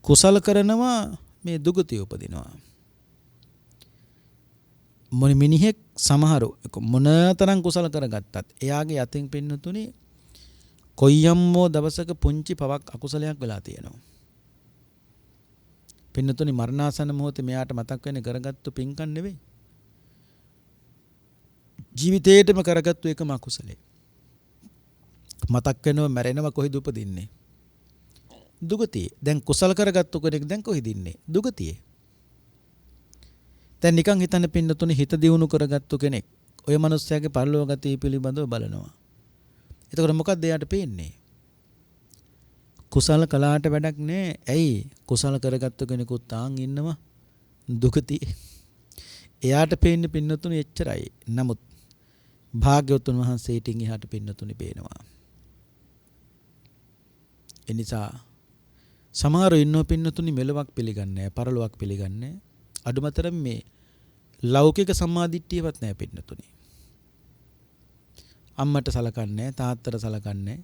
කුසල කරනවා මේ දුගතිය උපදිනවා. මොන මිනිහෙක් සමහරු මොනතරම් කුසල කරගත්තත් එයාගේ යතින් පින්නතුනේ කොයියම්මෝ දවසක පුංචි පවක් අකුසලයක් වෙලා තියෙනවා. පින්නතුනේ මරණාසන්න මොහොතේ මෙයාට මතක් වෙන්නේ කරගත්තු පින්කම් නෙවෙයි. ජීවිතේටම කරගත්තු එකම අකුසලේ. මතක් වෙනව මැරෙනව කොහෙද උපදින්නේ? දුගතියේ. දැන් කුසල කරගත්තු කෙනෙක් දැන් කොහෙද ඉන්නේ? දුගතියේ. දැන් නිකන් හිතන්න පින්නතුනේ හිත දියුණු කරගත්තු කෙනෙක් ඔය මනුස්සයාගේ පරලෝකගතිය පිළිබඳව බලනවා. එතකොට මොකක්ද එයාට පේන්නේ? කුසල කළාට වැඩක් නෑ. ඇයි? කුසල කරගත්තු කෙනෙකුත් තාන් ඉන්නවා දුගතියේ. එයාට පේන්නේ පින්නතුනේ එච්චරයි. නමුත් භාග්‍යවතුන් වහන්සේටින් එහාට පින්නතුනේ පේනවා. ඒ නිසා සමහර ඉන්නෝ පින්නතුනේ මෙලොවක් පිළිගන්නේ නැහැ, පරලොවක් පිළිගන්නේ නැහැ. අඩුමතරම මේ ලෞකික සම්මාදිට්ඨියවත් නැහැ පින්නතුනේ. අම්මට සලකන්නේ තාත්තට සලකන්නේ.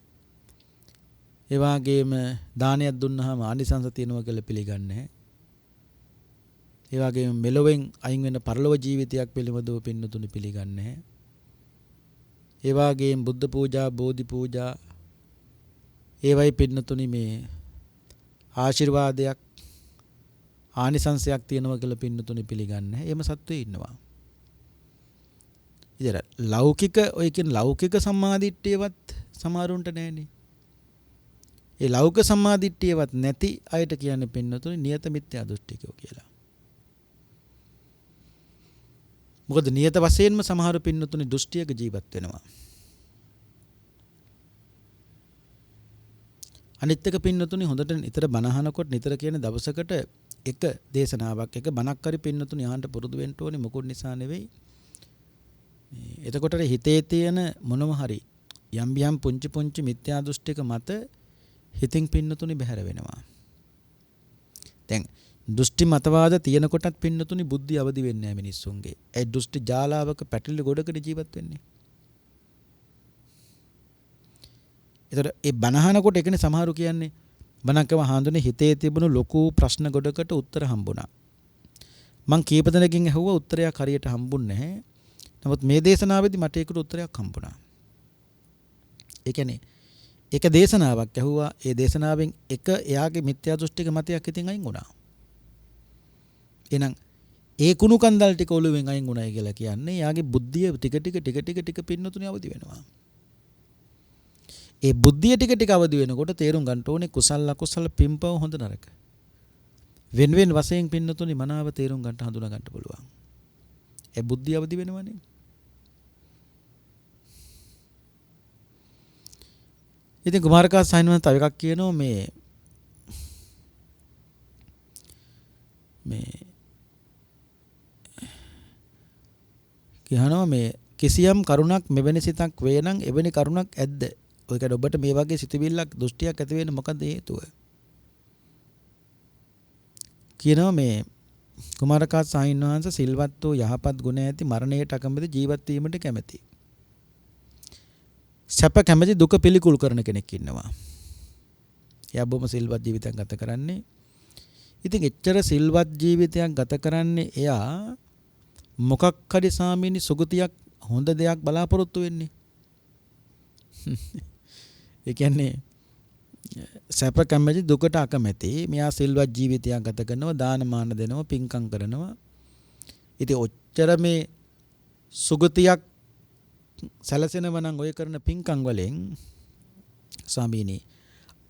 ඒ වගේම දානයක් දුන්නාම ආනිසංස තියෙනවා කියලා පිළිගන්නේ. ඒ වගේම මෙලොවෙන් අයින් වෙන පරලොව ජීවිතයක් පිළිබඳව පින්නතුනේ පිළිගන්නේ. ඒ වගේම බුද්ධ පූජා, බෝධි පූජා ඒවයි පින්නතුනේ මේ ආශිර්වාදයක් ආනිසංසයක් තියෙනවා කියලා පින්නතුනේ පිළිගන්නේ. එහෙම සත්වයේ ඉන්නවා. ඉතින් ලෞකික ඔය කියන ලෞකික සම්මාදිට්ඨියවත් සමහරුන්ට නැහැනේ. ඒ ලෞකික සම්මාදිට්ඨියවත් නැති අයට කියන්නේ පින්නතුනේ නියත මිත්‍යා දෘෂ්ටිකයෝ කියලා. මොකද නියත වශයෙන්ම සමහර පින්නතුනේ දෘෂ්ටියක ජීවත් වෙනවා. අනිත් එක පින්නතුනේ හොඳට නිතර බණ අහනකොට නිතර කියන දවසකට එක දේශනාවක් එක බණක් හරි පින්නතුනේ අහන්න පුරුදු වෙන්න ඕනේ. මොකොත් නිසා නෙවෙයි. එතකොට හිතේ තියෙන මොනම හරි යම් පුංචි පුංචි මිත්‍යා දෘෂ්ටික මත හිතින් පින්නතුනි බැහැර වෙනවා. දැන් දෘෂ්ටි මතවාද තියෙන කොටත් පින්නතුනි බුද්ධිය අවදි වෙන්නේ නැහැ මිනිස්සුන්ගේ. ඒ දෘෂ්ටි ජාලාවක පැටලි ගොඩකට ජීවත් වෙන්නේ. ඒතර ඒ බනහනකොට එකනේ සමහරු කියන්නේ බණක්කම හාඳුනේ හිතේ තිබුණු ලොකු ප්‍රශ්න ගොඩකට උත්තර හම්බුණා. මං කීප දෙනකින් ඇහුවා උත්තරයක් හරියට හම්බුන්නේ නැහැ. නමුත් මේ දේශනාවේදී මට ඒකට උත්තරයක් හම්බුණා. ඒ කියන්නේ එක දේශනාවක් ඇහුවා. ඒ දේශනාවෙන් එක එයාගේ මිත්‍යා දෘෂ්ටික මතයක් ඉතින් අයින් වුණා. එහෙනම් ඒ කුණු කන්දල් ටික ඔළුවෙන් අයින් වුණයි කියලා කියන්නේ එයාගේ බුද්ධිය ටික පින්නතුනේ අවදි වෙනවා. ඒ බුද්ධිය ටික අවදි වෙනකොට තේරුම් ගන්න ඕනේ කුසල අකුසල පින්පව හොඳ නරක. වෙන වශයෙන් පින්නතුනි මනාව තේරුම් ගන්න හඳුනා ගන්න පුළුවන්. ඒ බුද්ධිය අවදි වෙනවනේ. ඉතින් කුමාරකා සයින්වන් තව එකක් කියනවා කියනවා මේ කිසියම් කරුණක් මෙවැනි සිතක් වේ නම් එවැනි කරුණක් ඇද්ද? ඔය කියන්නේ ඔබට මේ වගේ සිතවිල්ලක් දෘෂ්ටියක් ඇති වෙන්න මොකද හේතුව? කියනවා මේ කුමාරකා සයින්වංශ සිල්වත් වූ යහපත් ගුණ ඇති මරණයට අකමැති ජීවත් වීමට කැමැති. සැප කැමැති දුක පිළිකුල් කරන කෙනෙක් ඉන්නවා. එයා බොහොම සිල්වත් ජීවිතයක් ගත කරන්නේ. ඉතින් එච්චර සිල්වත් ජීවිතයක් ගත කරන්නේ එයා මොකක් හරි සාමීනි සුගතියක් හොඳ දෙයක් බලාපොරොත්තු වෙන්නේ. ඒ කියන්නේ සැප කැමැති දුකට අකමැති මෙයා සිල්වත් ජීවිතයක් ගත කරනවා දානමාන දෙනවා පින්කම් කරනවා. ඉතින් ඔච්චර මේ සුගතියක් සැලසෙනව නම් ඔය කරන පින්කම් වලින් ස්වාමීනි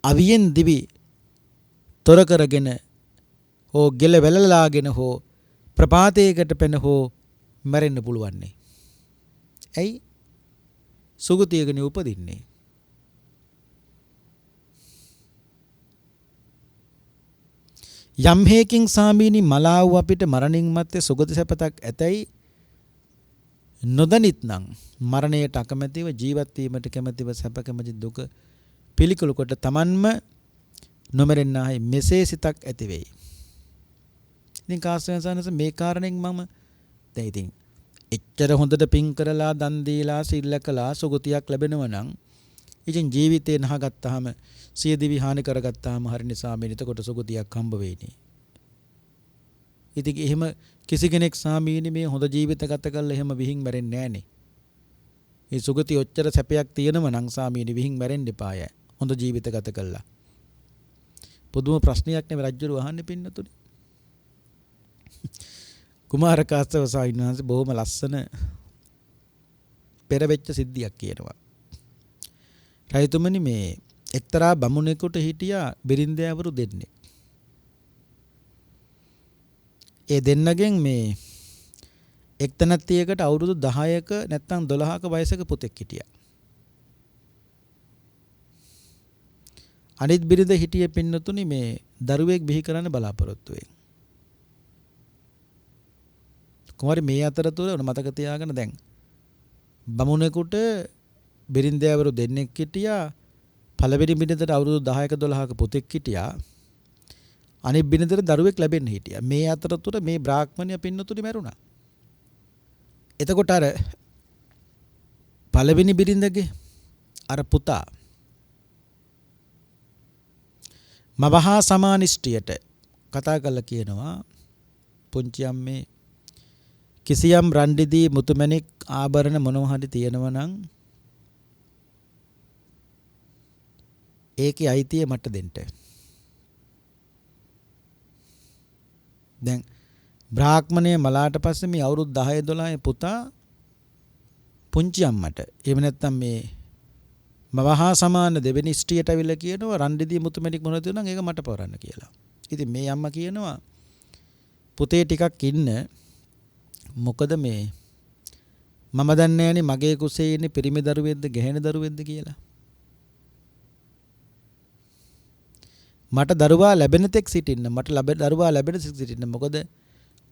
අවියෙන් දිවි තොර කරගෙන හෝ ගෙල වැළලාගෙන හෝ ප්‍රපාතයකට පැන හෝ මැරෙන්න පුළුවන් නේ. ඇයි? සුගතියකනේ උපදින්නේ. යම් හේකින් සාමීනි මලාව අපිට මරණින් මත්තේ සුගති සැපතක් ඇතැයි නොදනිත් නම් මරණයට අකමැතිව ජීවත් වීමට කැමැතිව සැප කැමැති දුක පිළිකුල් කොට තමන්ම නොමරෙන්නායි මෙසේ සිතක් ඇති වෙයි. ඉතින් කාශ්‍යපයන්සනස මේ කාරණෙන් මම දැන් ඉතින් එච්චර හොඳට පින් කරලා දන් දීලා සිල් කළා සුගතියක් ලැබෙනවා නම් ඉතින් ජීවිතේ නහගත්තාම සිය දිවි හානි කරගත්තාම හරිනේ සාමීනි එතකොට සුගතියක් හම්බ වෙන්නේ. ඉතින් එහෙම කිසි කෙනෙක් සාමීනි මේ හොඳ ජීවිත ගත කරලා එහෙම විහිං මැරෙන්නේ නැහනේ. මේ සුගති ඔච්චර සැපයක් තියෙනව නම් සාමීනි විහිං මැරෙන්න එපාය. හොඳ ජීවිත ගත කළා. පුදුම ප්‍රශ්නයක් නේ රජුරු අහන්නේ පින්නතුනේ. කුමාර කාශ්‍යප සාහිණාංශ බොහොම ලස්සන පෙරවෙච්ච සිද්ධියක් කියනවා. රජතුමනි මේ එක්තරා බමුණෙකුට හිටියා බිරින්දෑවරු දෙන්නෙක්. ඒ දෙන්නගෙන් මේ එක්තැනැත්තියකට අවුරුදු 10ක නැත්නම් 12ක වයසක පුතෙක් හිටියා. අනිත් බිරිඳ හිටියේ පින්නතුනි මේ දරුවෙක් බිහි කරන්න බලාපොරොත්තු වෙයි. කුමාරි මේ අතරතුර මතක තියාගන්න දැන් බමුණෙකුට බිරින්දෑවරු දෙන්නෙක් හිටියා. පළවෙනි බිරිඳට අවුරුදු 10ක 12ක පුතෙක් හිටියා. අනිත් බිරිඳට දරුවෙක් ලැබෙන්න හිටියා. මේ අතරතුර මේ බ්‍රාහ්මණයා පින්නතුනි මැරුණා. එතකොට අර පළවෙනි බිරිඳගේ අර පුතා මවහා සමානිෂ්ඨියට කතා කරලා කියනවා පුංචි අම්මේ කිසියම් රන්දිදී මුතුමැණික් ආභරණ මොනවා හරි තියෙනවා නම් ඒකේ අයිතිය මට දෙන්න. දැන් බ්‍රාහ්මණය මලාට පස්සේ මේ අවුරුදු 10 12 පුතා පුංචි අම්මට එහෙම නැත්නම් මේ මවහා සමාන දෙවෙනි ස්ත්‍රියට අවිල්ලා කියනවා රන්දිදී මුතුමැණික් මොනවද තියෙනවා නම් ඒක මට පවරන්න කියලා. ඉතින් මේ අම්මා කියනවා පුතේ ටිකක් ඉන්න මොකද මේ මම දන්නේ නැණි මගේ කුසේ ඉන්නේ පිරිමි දරුවෙක්ද ගැහැණු දරුවෙක්ද කියලා. මට දරුවා ලැබෙන තෙක් සිටින්න මට දරුවා ලැබෙන තෙක් සිටින්න මොකද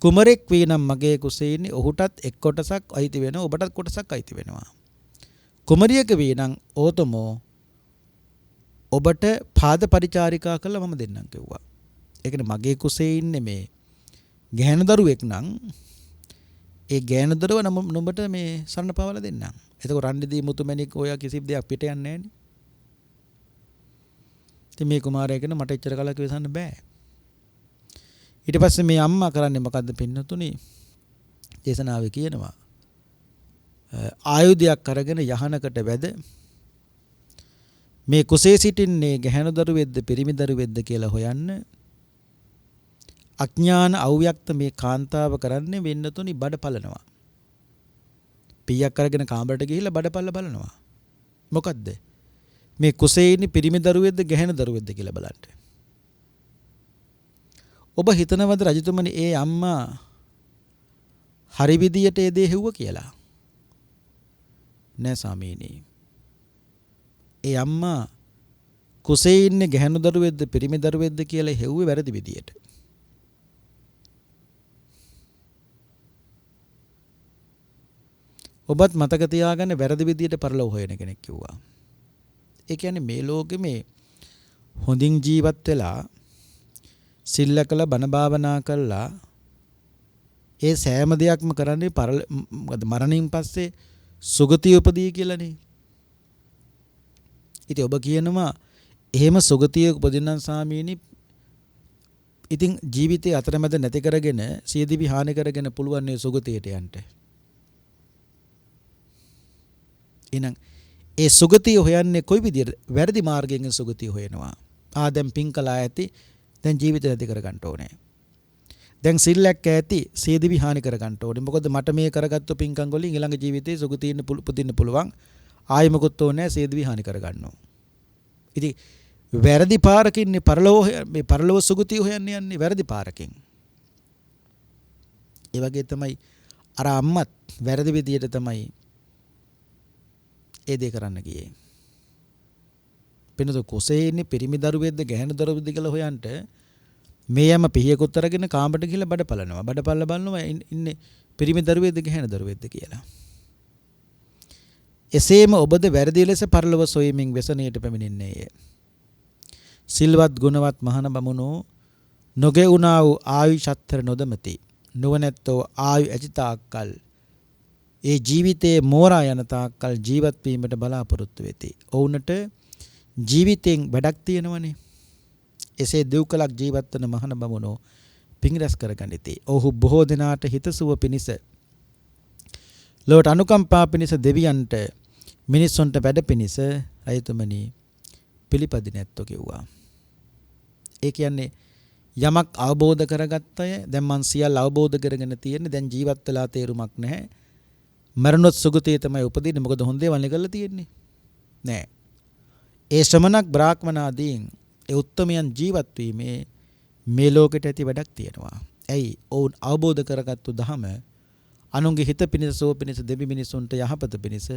කුමරෙක් වී නම් මගේ කුසේ ඉන්නේ ඔහුටත් එක් කොටසක් අයිති වෙනවා ඔබටත් කොටසක් අයිති වෙනවා. කුමරියක වී නම් ඕතමෝ ඔබට පාද පරිචාරිකා කළා මම දෙන්නම් කිව්වා. ඒ කියන්නේ මගේ කුසේ ඉන්නේ මේ ගැහැණු දරුවෙක් නම් ඒ ගැහැණු දරුව නුඹට මේ සරණ පාවලා දෙන්නම්. එතකොට රණ්ඩිදී මුතුමැණික් ඔයා කිසි දෙයක් පිට යන්නේ නැහැ නේ. ඉතින් මේ කුමාරයා කියන මට එච්චර කලක් විසන්න බෑ. ඊට පස්සේ මේ අම්මා කරන්නේ මොකද්ද පින්නතුනි? දේශනාවේ කියනවා ආයුධයක් අරගෙන යහනකට වැද මේ කුසේ සිටින්නේ ගැහැණු දරුවෙක්ද පිරිමි දරුවෙක්ද කියලා හොයන්න අඥාන අව්‍යක්ත මේ කාන්තාව කරන්නේ වෙන්නතුනි බඩ පලනවා. පීයක් අරගෙන කාමරයට ගිහිල්ලා බඩ පල්ල බලනවා. මොකද්ද? මේ කුසේ ඉන්නේ පිරිමි දරුවෙක්ද ගැහැණු දරුවෙක්ද කියලා බලන්න. ඔබ හිතනවද රජතුමනි ඒ අම්මා හරි විදියට ඒ දේ හෙව්ව කියලා? නෑ ස්වාමීනි. ඒ අම්මා කුසේ ඉන්නේ ගැහැණු දරුවෙක්ද පිරිමි දරුවෙක්ද කියලා හෙව්වේ වැරදි විදියට. ඔබත් මතක තියාගන්න වැරදි විදියට පරලොව හොයන කෙනෙක් කිව්වා. ඒ කියන්නේ මේ ලෝකෙ මේ හොඳින් ජීවත් වෙලා සිල්ල කළ බණ භාවනා කළා ඒ සෑම දෙයක්ම කරන්නේ මරණින් පස්සේ සුගතිය උපදී කියලානේ. ඉතින් ඔබ කියනවා එහෙම සුගතිය උපදින්න සාමීනි ඉතින් ජීවිතේ අතරමැද නැති කරගෙන සියදිවි හානි කරගෙන පුළුවන් නේ සුගතියට යන්න. එහෙනම් ඒ සුගතිය හොයන්නේ කොයි විදියට? වැරදි මාර්ගයෙන් සුගතිය හොයනවා. දැන් පින් කළා ඇති දැන් ජීවිතය නැති කර ගන්න ඕනේ. දැන් සිල්ලක් ඇති සියදිවි හානි කර ගන්න ඕනේ. මොකද මට මේ කරගත්තු පින්කම් වලින් ඊළඟ ජීවිතේ සුගතියින් පුදින්න පුළුවන්. ආයෙ මොකොත් ඕනේ සියදිවි හානි කර ගන්නවා. ඉතින් වැරදි පාරකින් මේ පරලෝක සුගතිය හොයන්නේ යන්නේ වැරදි පාරකින්. ඒ වගේ තමයි අර අම්මත් වැරදි විදියට තමයි ඒ දේ කරන්න ගියේ. පින්නත කුසේ ඉන්නේ පිරිමි දරුවෙක්ද ගැහැණු දරුවෙක්ද කියලා හොයන්න මේ යම පිහියකුත් අරගෙන කාමරට ගිහලා බඩ පලනවා. බඩ පල්ල බලනවා ඉන්නේ පිරිමි දරුවෙක්ද ගැහැණු දරුවෙක්ද කියලා. එසේම ඔබද වැරදි ලෙස පරලොව සොයමින් व्यසනයට පැමිණෙන්නේය. සිල්වත් ගුණවත් මහණ බමුණෝ නොගෙවුනා වූ ආයු ශත්තර නොදමති. නුවණැත්තෝ ආයු ඇතිතාක්කල් ඒ ජීවිතයේ මෝරා යන තාක්කල් ජීවත් වීමට බලාපොරොත්තු වෙති. ඔවුන්ට ජීවිතෙන් වැඩක් තියෙනවනේ. එසේ දෙව්කලක් ජීවත් වන මහණ බමුණෝ පින් රැස් කරගනිති. ඔහු බොහෝ දෙනාට හිතසුව පිණිස ලෝට අනුකම්පා පිණිස දෙවියන්ට මිනිස්සුන්ට වැඩ පිණිස රජතුමනි පිළිපදින ඇත්තෝ කිව්වා. ඒ කියන්නේ යමක් අවබෝධ කරගත්ත අය දැන් මං සියල්ල අවබෝධ කරගෙන තියෙන්නේ දැන් ජීවත් වෙලා තේරුමක් නැහැ. මරණොත් සුගතිය තමයි උපදින්නේ. මොකද හොඳ දේවල් කරලා තියෙන්නේ. නෑ. ඒ ශ්‍රමණක් බ්‍රාහ්මනාදීන් ඒ උත්තමයන් ජීවත් වීමේ මේ ලෝකෙට ඇති වැඩක් තියෙනවා. ඇයි? ඔවුන් අවබෝධ කරගත්තු ධම අනුන්ගේ හිත පිණිස සෝ පිණිස දෙවි මිනිසුන්ට යහපත පිණිස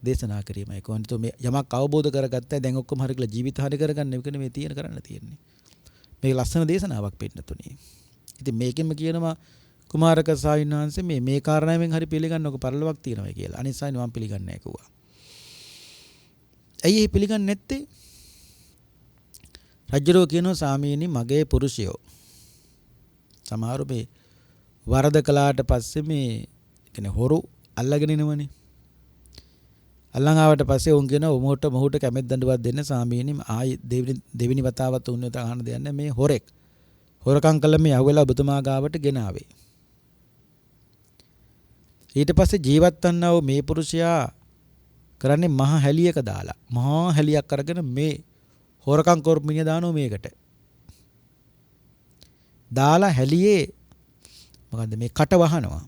දේශනා කිරීමයි. කොහොමද මේ යමක් අවබෝධ කරගත්තා දැන් ඔක්කොම හරි කියලා ජීවිත හරි කරගන්න එක මේ තියෙන කරන්න තියෙන්නේ. මේක ලස්සන දේශනාවක් පින්නතුණි. ඉතින් මේකෙම කියනවා කුමාරක සාවින්වංශ මේ කාරණාවෙන් හරි පිළිගන්නකො පරලොවක් තියෙනවා කියලා. අනිත් සාවින් මම පිළිගන්නේ නැහැ කිව්වා. ඇයි ඒ පිළිගන්නේ නැත්තේ? රජුරෝ කියනවා සාමීනි මගේ පුරුෂයෝ සමහරු මේ වරද කළාට පස්සේ මේ කියන්නේ හොරු අල්ලගෙන ඉනවනේ. අල්ලන් ආවට පස්සේ උන් කියනවා මොහුට කැමෙත් දඬුවම් දෙන්න සාමීනි ආයි දෙවෙනි වතාවත් උන් වෙත අහන්න දෙන්නේ මේ හොරෙක්. හොරකම් කළ මේ යහුවෙලා ඔබතුමා ගාවට ගෙනාවේ. ඊට පස්සේ ජීවත් වන්නා වූ මේ පුරුෂයා කරන්නේ මහා හැලියක දාලා මහා හැලියක් අරගෙන මේ හොරකම් කරමිනිය දානවා මේකට. දාලා හැලියේ මොකද්ද මේ කට වහනවා.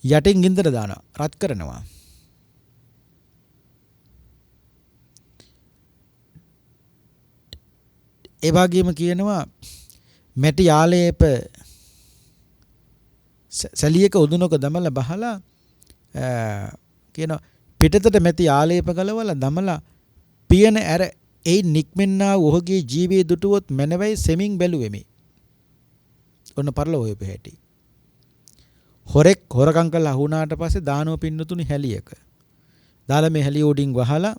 යටින් ගින්දර දානවා රත් කරනවා. ඒ වගේම කියනවා මැටි යාලේප සැලියක උදුනක දමලා බහලා කියනවා පිටතට මැටි යාලේප ගලවලා දමලා පියන ඇර ඒ නික්මෙන්නා ඔහුගේ ජීවේ දුටුවොත් මැනවයි සෙමින් බැලුවෙමි. ඔන්න පරලෝකෙ පැහැටි. හොරෙක් හොරකම් කළා වුණාට පස්සේ දානෝ පින්නතුනි හැලියක. දාලා මේ හැලිය උඩින් වහලා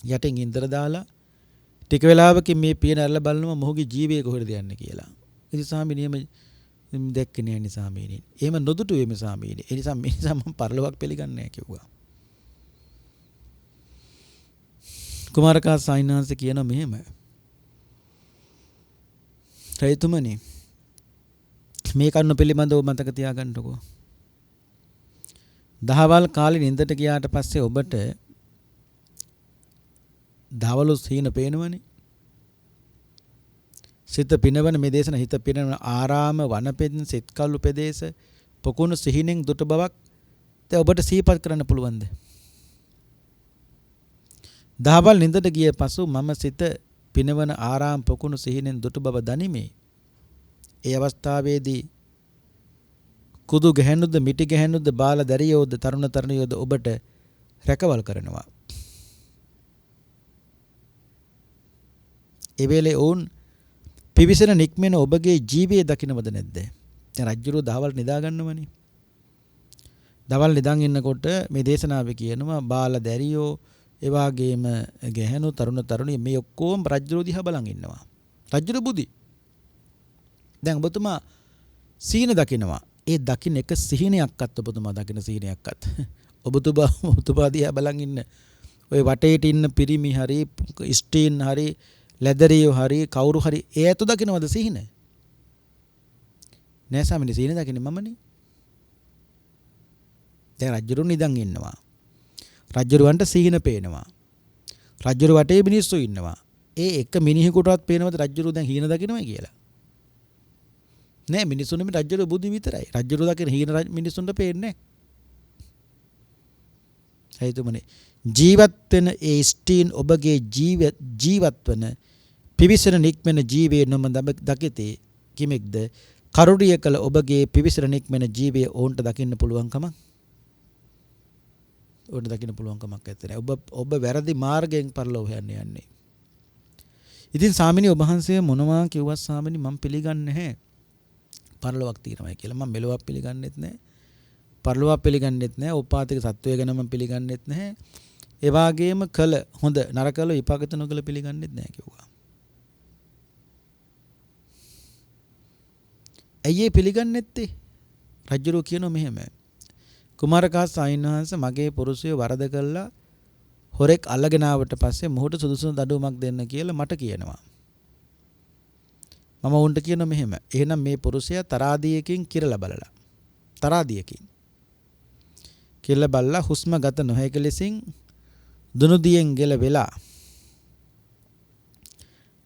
යටින් ඉන්දර දාලා ටික වෙලාවකින් මේ පියන ඇරලා බලනවා මොහුගේ ජීවය කොහෙද යන්නේ කියලා. ඉතින් ස්වාමීනියම දැක්කේ නෑ නේ ස්වාමීනි. එහෙම නොදුටුවේ මේ ස්වාමීනි. ඒ නිසා මම පරලොවක් පිළිගන්නේ නෑ කිව්වා. කුමාරකා සායිනාංශ කියන මෙහෙම. රයිතුමනි මේ කරුණ පිළිබඳව මතක තියාගන්නකෝ. දහවල් කාලේ නින්දට ගියාට පස්සේ ඔබට දවලු සීන පේනවනේ. සිත පිනවන මේ දේශන හිත පිනවන ආරාම වනපෙන් සිත්කල්ලු ප්‍රදේශ පොකුණු සිහිනෙන් දුට බවක් දැන් ඔබට සිහිපත් කරන්න පුළුවන්ද? දහවල් නින්දට ගිය පසු මම සිත පිනවන ආරාම පොකුණු සිහිනෙන් දුට බව දනිමේ. ඒ අවස්ථාවේදී කුදු ගැහැණුද මිටි ගැහැණුද බාල දැරියෝද තරුණ තරුණියෝද ඔබට රැකවල් කරනවා. ඒ වෙලේ ඔවුන් පිවිසෙන නික්මෙන ඔබගේ ජීවිතය දකින්නවද නැද්ද? දැන් රජුරෝ දහවල් නිදා ගන්නවනේ. දවල් නිදාන් ඉන්නකොට මේ දේශනාවේ කියනවා බාල දැරියෝ ඒ වගේම ගැහැණු තරුණ තරුණිය මේ ඔක්කොම රජුරෝ දිහා බලන් ඉන්නවා. රජුරෝ බුදි. දැන් ඔබතුමා සීන දකින්නවා. ඒ දකින්න එක සිහිනයක්වත් ඔබතුමා දකින්න සිහිනයක්වත්. ඔබතුමා දිහා බලන් ඉන්න ඔය වටේට ඉන්න පිරිමි හරි ස්ටීන් හරි ලැදරියෝ හරි කවුරු හරි ඒ ඇතු දකින්නවද සිහින? නෑ ස්වාමීනි සිහින දකින්නේ මමනේ. දැන් රජුරුන් නිදන් ඉන්නවා. රජුරවන්ට සිහින පේනවා. රජුර වටේ මිනිස්සු ඉන්නවා. ඒ එක මිනිහෙකුටවත් පේනවද රජුරු දැන් හීන දකින්නවයි කියලා? නෑ මිනිස්සුන් මේ රජුරු බුද්ධි විතරයි. රජුරු දකින හීන මිනිස්සුන්ට පේන්නේ නෑ. හේතුමනේ ජීවත් වෙන ඒ ස්ටීන් ඔබගේ ජීවත් වන පිවිසෙන නික්මෙන ජීවේ නොම දකිතේ කිමෙක්ද කරුණිය කළ ඔබගේ පිවිසෙන නික්මෙන ජීවේ ඕන්ට දකින්න පුළුවන්කම ඕන්ට දකින්න පුළුවන්කමක් නැත්තේ. ඔබ වැරදි මාර්ගයෙන් පරලෝක යන්නේ. ඉතින් ස්වාමිනේ ඔබ වහන්සේ මොනවා කිව්වත් ස්වාමිනේ මම පිළිගන්නේ නැහැ. පරලෝක තියෙනවා කියලා. මම මෙලොවක් පිළිගන්නෙත් නැහැ. පරලෝක පිළිගන්නෙත් නැහැ. උපාතික සත්වය ගැන මම පිළිගන්නෙත් නැහැ. ඒ වගේම කළ හොඳ නරකල විපාකත නොකළ පිළිගන්නෙත් නැහැ කිව්වා. ඇයි පිළිගන්නේ නැත්තේ? රජුරෝ කියනවා මෙහෙම. කුමාරකාස සායින්වහන්ස මගේ පුරුෂය වරද කළා හොරෙක් අල්ලගෙන ආවට පස්සේ මොහොත සුදුසු දඩුවමක් දෙන්න කියලා මට කියනවා. මම උන්ට කියනවා මෙහෙම. එහෙනම් මේ පුරුෂයා තරාදියකින් කිරලා බලලා. තරාදියකින් කිරලා බලලා හුස්ම ගත නොහැකි ලෙසින් දුනුදියෙන් ගෙල වෙලා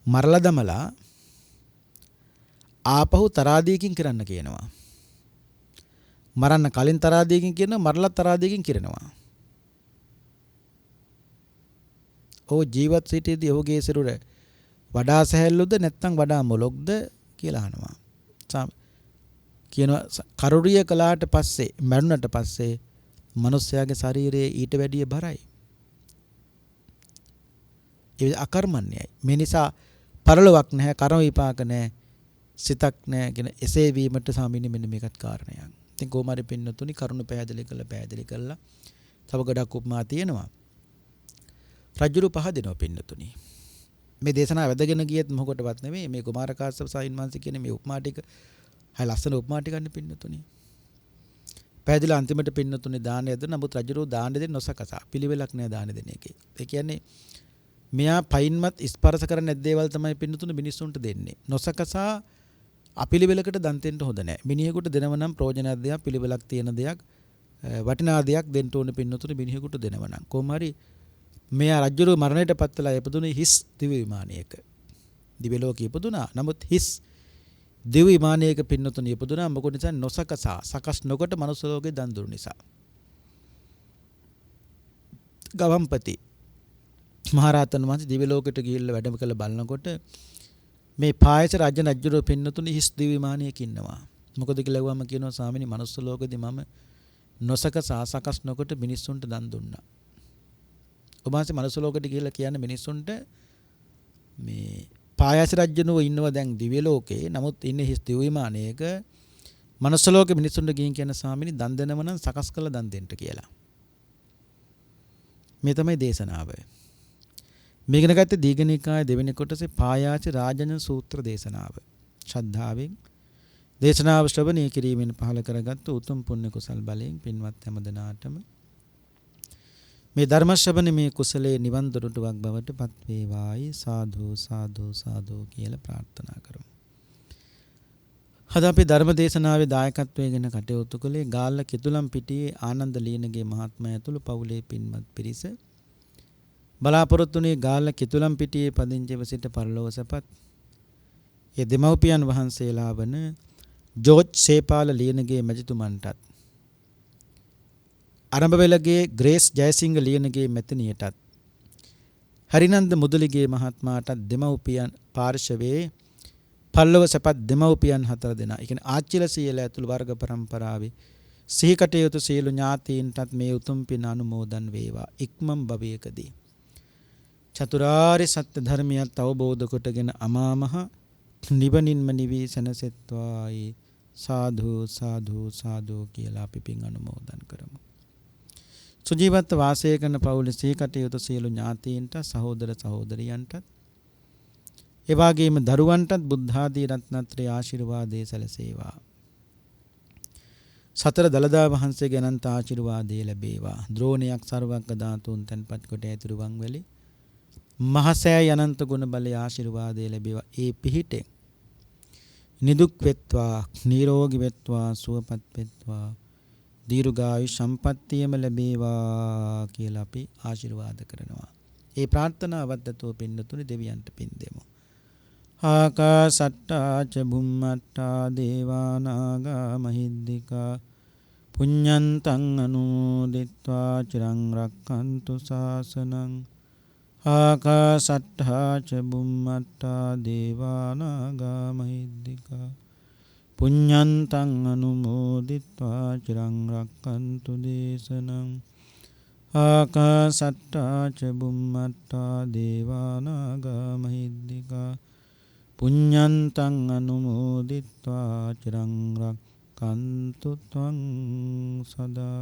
මරලා දමලා ආපහු තරාදියකින් කරන්න කියනවා. මරන්න කලින් තරාදියකින් කියනවා මරලා තරාදියකින් කිරනවා. ඔව් ජීවත් සිටියේදී ඔහුගේ සිරුර වඩා සැහැල්ලුද නැත්නම් වඩා මොලොක්ද කියලා අහනවා. කියනවා කරුරිය කළාට පස්සේ මරුණට පස්සේ මිනිස්යාගේ ශරීරයේ ඊට වැඩිය බරයි. ඒ අකර්මණ්‍යයි. මේ නිසා පරලොවක් නැහැ, කර්ම විපාක නැහැ, සිතක් නැහැ කියන එසේ වීමට සාමිනේ මෙන්න මේකත් කාරණයක්. ඉතින් කොමාරි පින්නතුනි කරුණ පැහැදිලි කළා. තව ගොඩක් උපමා තියෙනවා. රජුරු පහදිනවා පින්නතුනි. මේ දේශනාව වැදගෙන ගියත් මොකටවත් නෙමෙයි මේ කුමාරකාශ්‍යප සායින්වංශ කියන මේ උපමා ටික හයි ලස්සන උපමා ටික ගන්න පින්නතුනි. පැහැදිලි අන්තිමට පින්නතුනි දානය දෙන නමුත් රජුරු දාන දෙන්නේ නොසකසා. පිළිවෙලක් නෑ දාන දෙන එකේ. ඒ කියන්නේ මෙයා පයින්මත් ස්පර්ශ කරන්නේ නැත් දේවල් තමයි පින්නතුනි මිනිස්සුන්ට දෙන්නේ. නොසකසා අපිළිවෙලකට දන් දෙන්න හොඳ නෑ. මිනිහෙකුට දෙනව නම් ප්‍රයෝජනයක් දෙයක් පිළිවෙලක් තියෙන දෙයක් වටිනා දෙයක් දෙන්න ඕනේ පින්නතුනි මිනිහෙකුට දෙනව නම්. කොහොම හරි මෙයා රජුරු මරණයට පත්වලා ඉපදුනේ හිස් දිව්‍ය විමානයක. දිව්‍ය ලෝකෙ ඉපදුනා. නමුත් හිස් දිව්‍ය විමානයක පින්නතුනි ඉපදුනා. මොකද නිසා නොසකසා සකස් නොකොට මනුස්ස ලෝකේ දන් දුරු නිසා. ගවම්පති මහරහතන් වහන්සේ දිව්‍ය ලෝකෙට ගිහිල්ලා වැඩම කළ බලනකොට මේ පායස රාජ්‍ය රජුරු පින්නතුනි හිස් දිව්‍ය විමානයක ඉන්නවා. මොකද කියලා වුවම කියනවා ස්වාමිනී මනුස්ස ලෝකෙදී මම නොසකසා සකස් නොකොට මිනිස්සුන්ට දන් දුන්නා. ඔබ වහන්සේ මනුස්ස ලෝකෙට ගිහිල්ලා කියන්නේ මිනිස්සුන්ට මේ පායස රජ්‍යනෝ ඉන්නවා දැන් දිව්‍ය ලෝකේ. නමුත් ඉන්නේ හිස් දිව්‍ය විමානයක. මනුස්ස ලෝකෙ මිනිස්සුන්ට ගිහින් කියන ස්වාමිනී දන් දෙනව නම් සකස් කරලා දන් දෙන්න කියලා. මේ තමයි දේශනාව. මේ ඉගෙන ගත්තේ දීඝනිකායේ දෙවෙනි කොටසේ පායාච රාජඤ්ඤ සූත්‍ර දේශනාව. ශ්‍රද්ධාවෙන් දේශනාව ශ්‍රවණය කිරීමෙන් පහළ කරගත් උතුම් පුණ්‍ය කුසල් බලයෙන් පින්වත් හැමදෙනාටම මේ ධර්ම ශ්‍රවණේ මේ කුසලයේ නිවන් දොරටුවක් බවට පත් වේවායි සාදු සාදු සාදු කියලා ප්‍රාර්ථනා කරමු. අද අපි ධර්ම දේශනාවේ දායකත්වයෙන් කටයුතු කළේ ගාල්ල කිතුලම් පිටියේ ආනන්ද ලියනගේ මහත්මයා ඇතුළු පවුලේ පින්වත් පිරිස. බලාපොරොත්තුනේ ගාල්ල කිතුලම් පිටියේ පදිංචිව සිට පරලොව සැපත් ඒ දෙමව්පියන් වහන්සේලා වන ජෝර්ජ් සේපාල ලියනගේ මැතිතුමන්ටත් අරඹවෙලගේ ග්‍රේස් ජයසිංහ ලියනගේ මැතිනියටත් හරිනන්ද මුදලිගේ මහත්මයාටත් දෙමව්පියන් පාර්ශවයේ පල්ලව සැපත් දෙමව්පියන් 4 දෙනා. ඒ කියන්නේ ආච්චිල සීල ඇතුළු වර්ග પરම්පරාවේ සිහි කටයුතු සියලු ඥාතීන්ටත් මේ උතුම් පින අනුමෝදන් වේවා. ඉක්මම් භවයකදී චතුරාර්ය සත්‍ය ධර්මයත් අවබෝධ කොටගෙන අමාමහ නිවනින්ම නිවී සැනසෙත්වායි සාදු සාදු සාදු කියලා අපි පින් අනුමෝදන් කරමු. සුජීවත්ව වාසය කරන පවුලේ සිහි කටයුතු සියලු ඥාතීන්ට සහෝදර සහෝදරියන්ටත් ඒ වගේම දරුවන්ටත් බුද්ධ ආදී රත්නත්‍රය ආශිර්වාදයේ සැලසේවා. සතර දලදා වහන්සේගේ අනන්ත ආශිර්වාදයේ ලැබේවා. ද්‍රෝණයක් සර්වඥ ධාතුන් තන්පත් කොට ඇතුරුවන් වෙලි මහසෑය අනන්ත ගුණ බලයේ ආශිර්වාදයේ ලැබේවා. ඒ පිහිටෙන් නිදුක් වෙත්වා, නිරෝගී වෙත්වා, සුවපත් වෙත්වා, දීර්ඝායු සම්පන්නියම ලැබේවා කියලා අපි ආශිර්වාද කරනවා. ඒ ප්‍රාර්ථනාවත් ඇතුව පින්නතුනි දෙවියන්ට පින් දෙමු. ආකාසට්ටා ච බුම්මට්ටා දේවා නාග මහිද්దికා පුඤ්ඤන්තං අනුමෝදිත්වා චිරං රක්ඛන්තු ශාසනං. ආකාසට්ටා ච බුම්මට්ටා දේවා නාග මහිද්దికා පුඤ්ඤන්තං අනුමෝදිත්වා චිරං රක්ඛන්තු දේශනං. ආකාසට්ටා ච බුම්මට්ටා දේවා නාග මහිද්దికා පුඤ්ඤන්තං අනුමෝදිත්වා චිරං රක්ඛන්තු ත්වං සදා.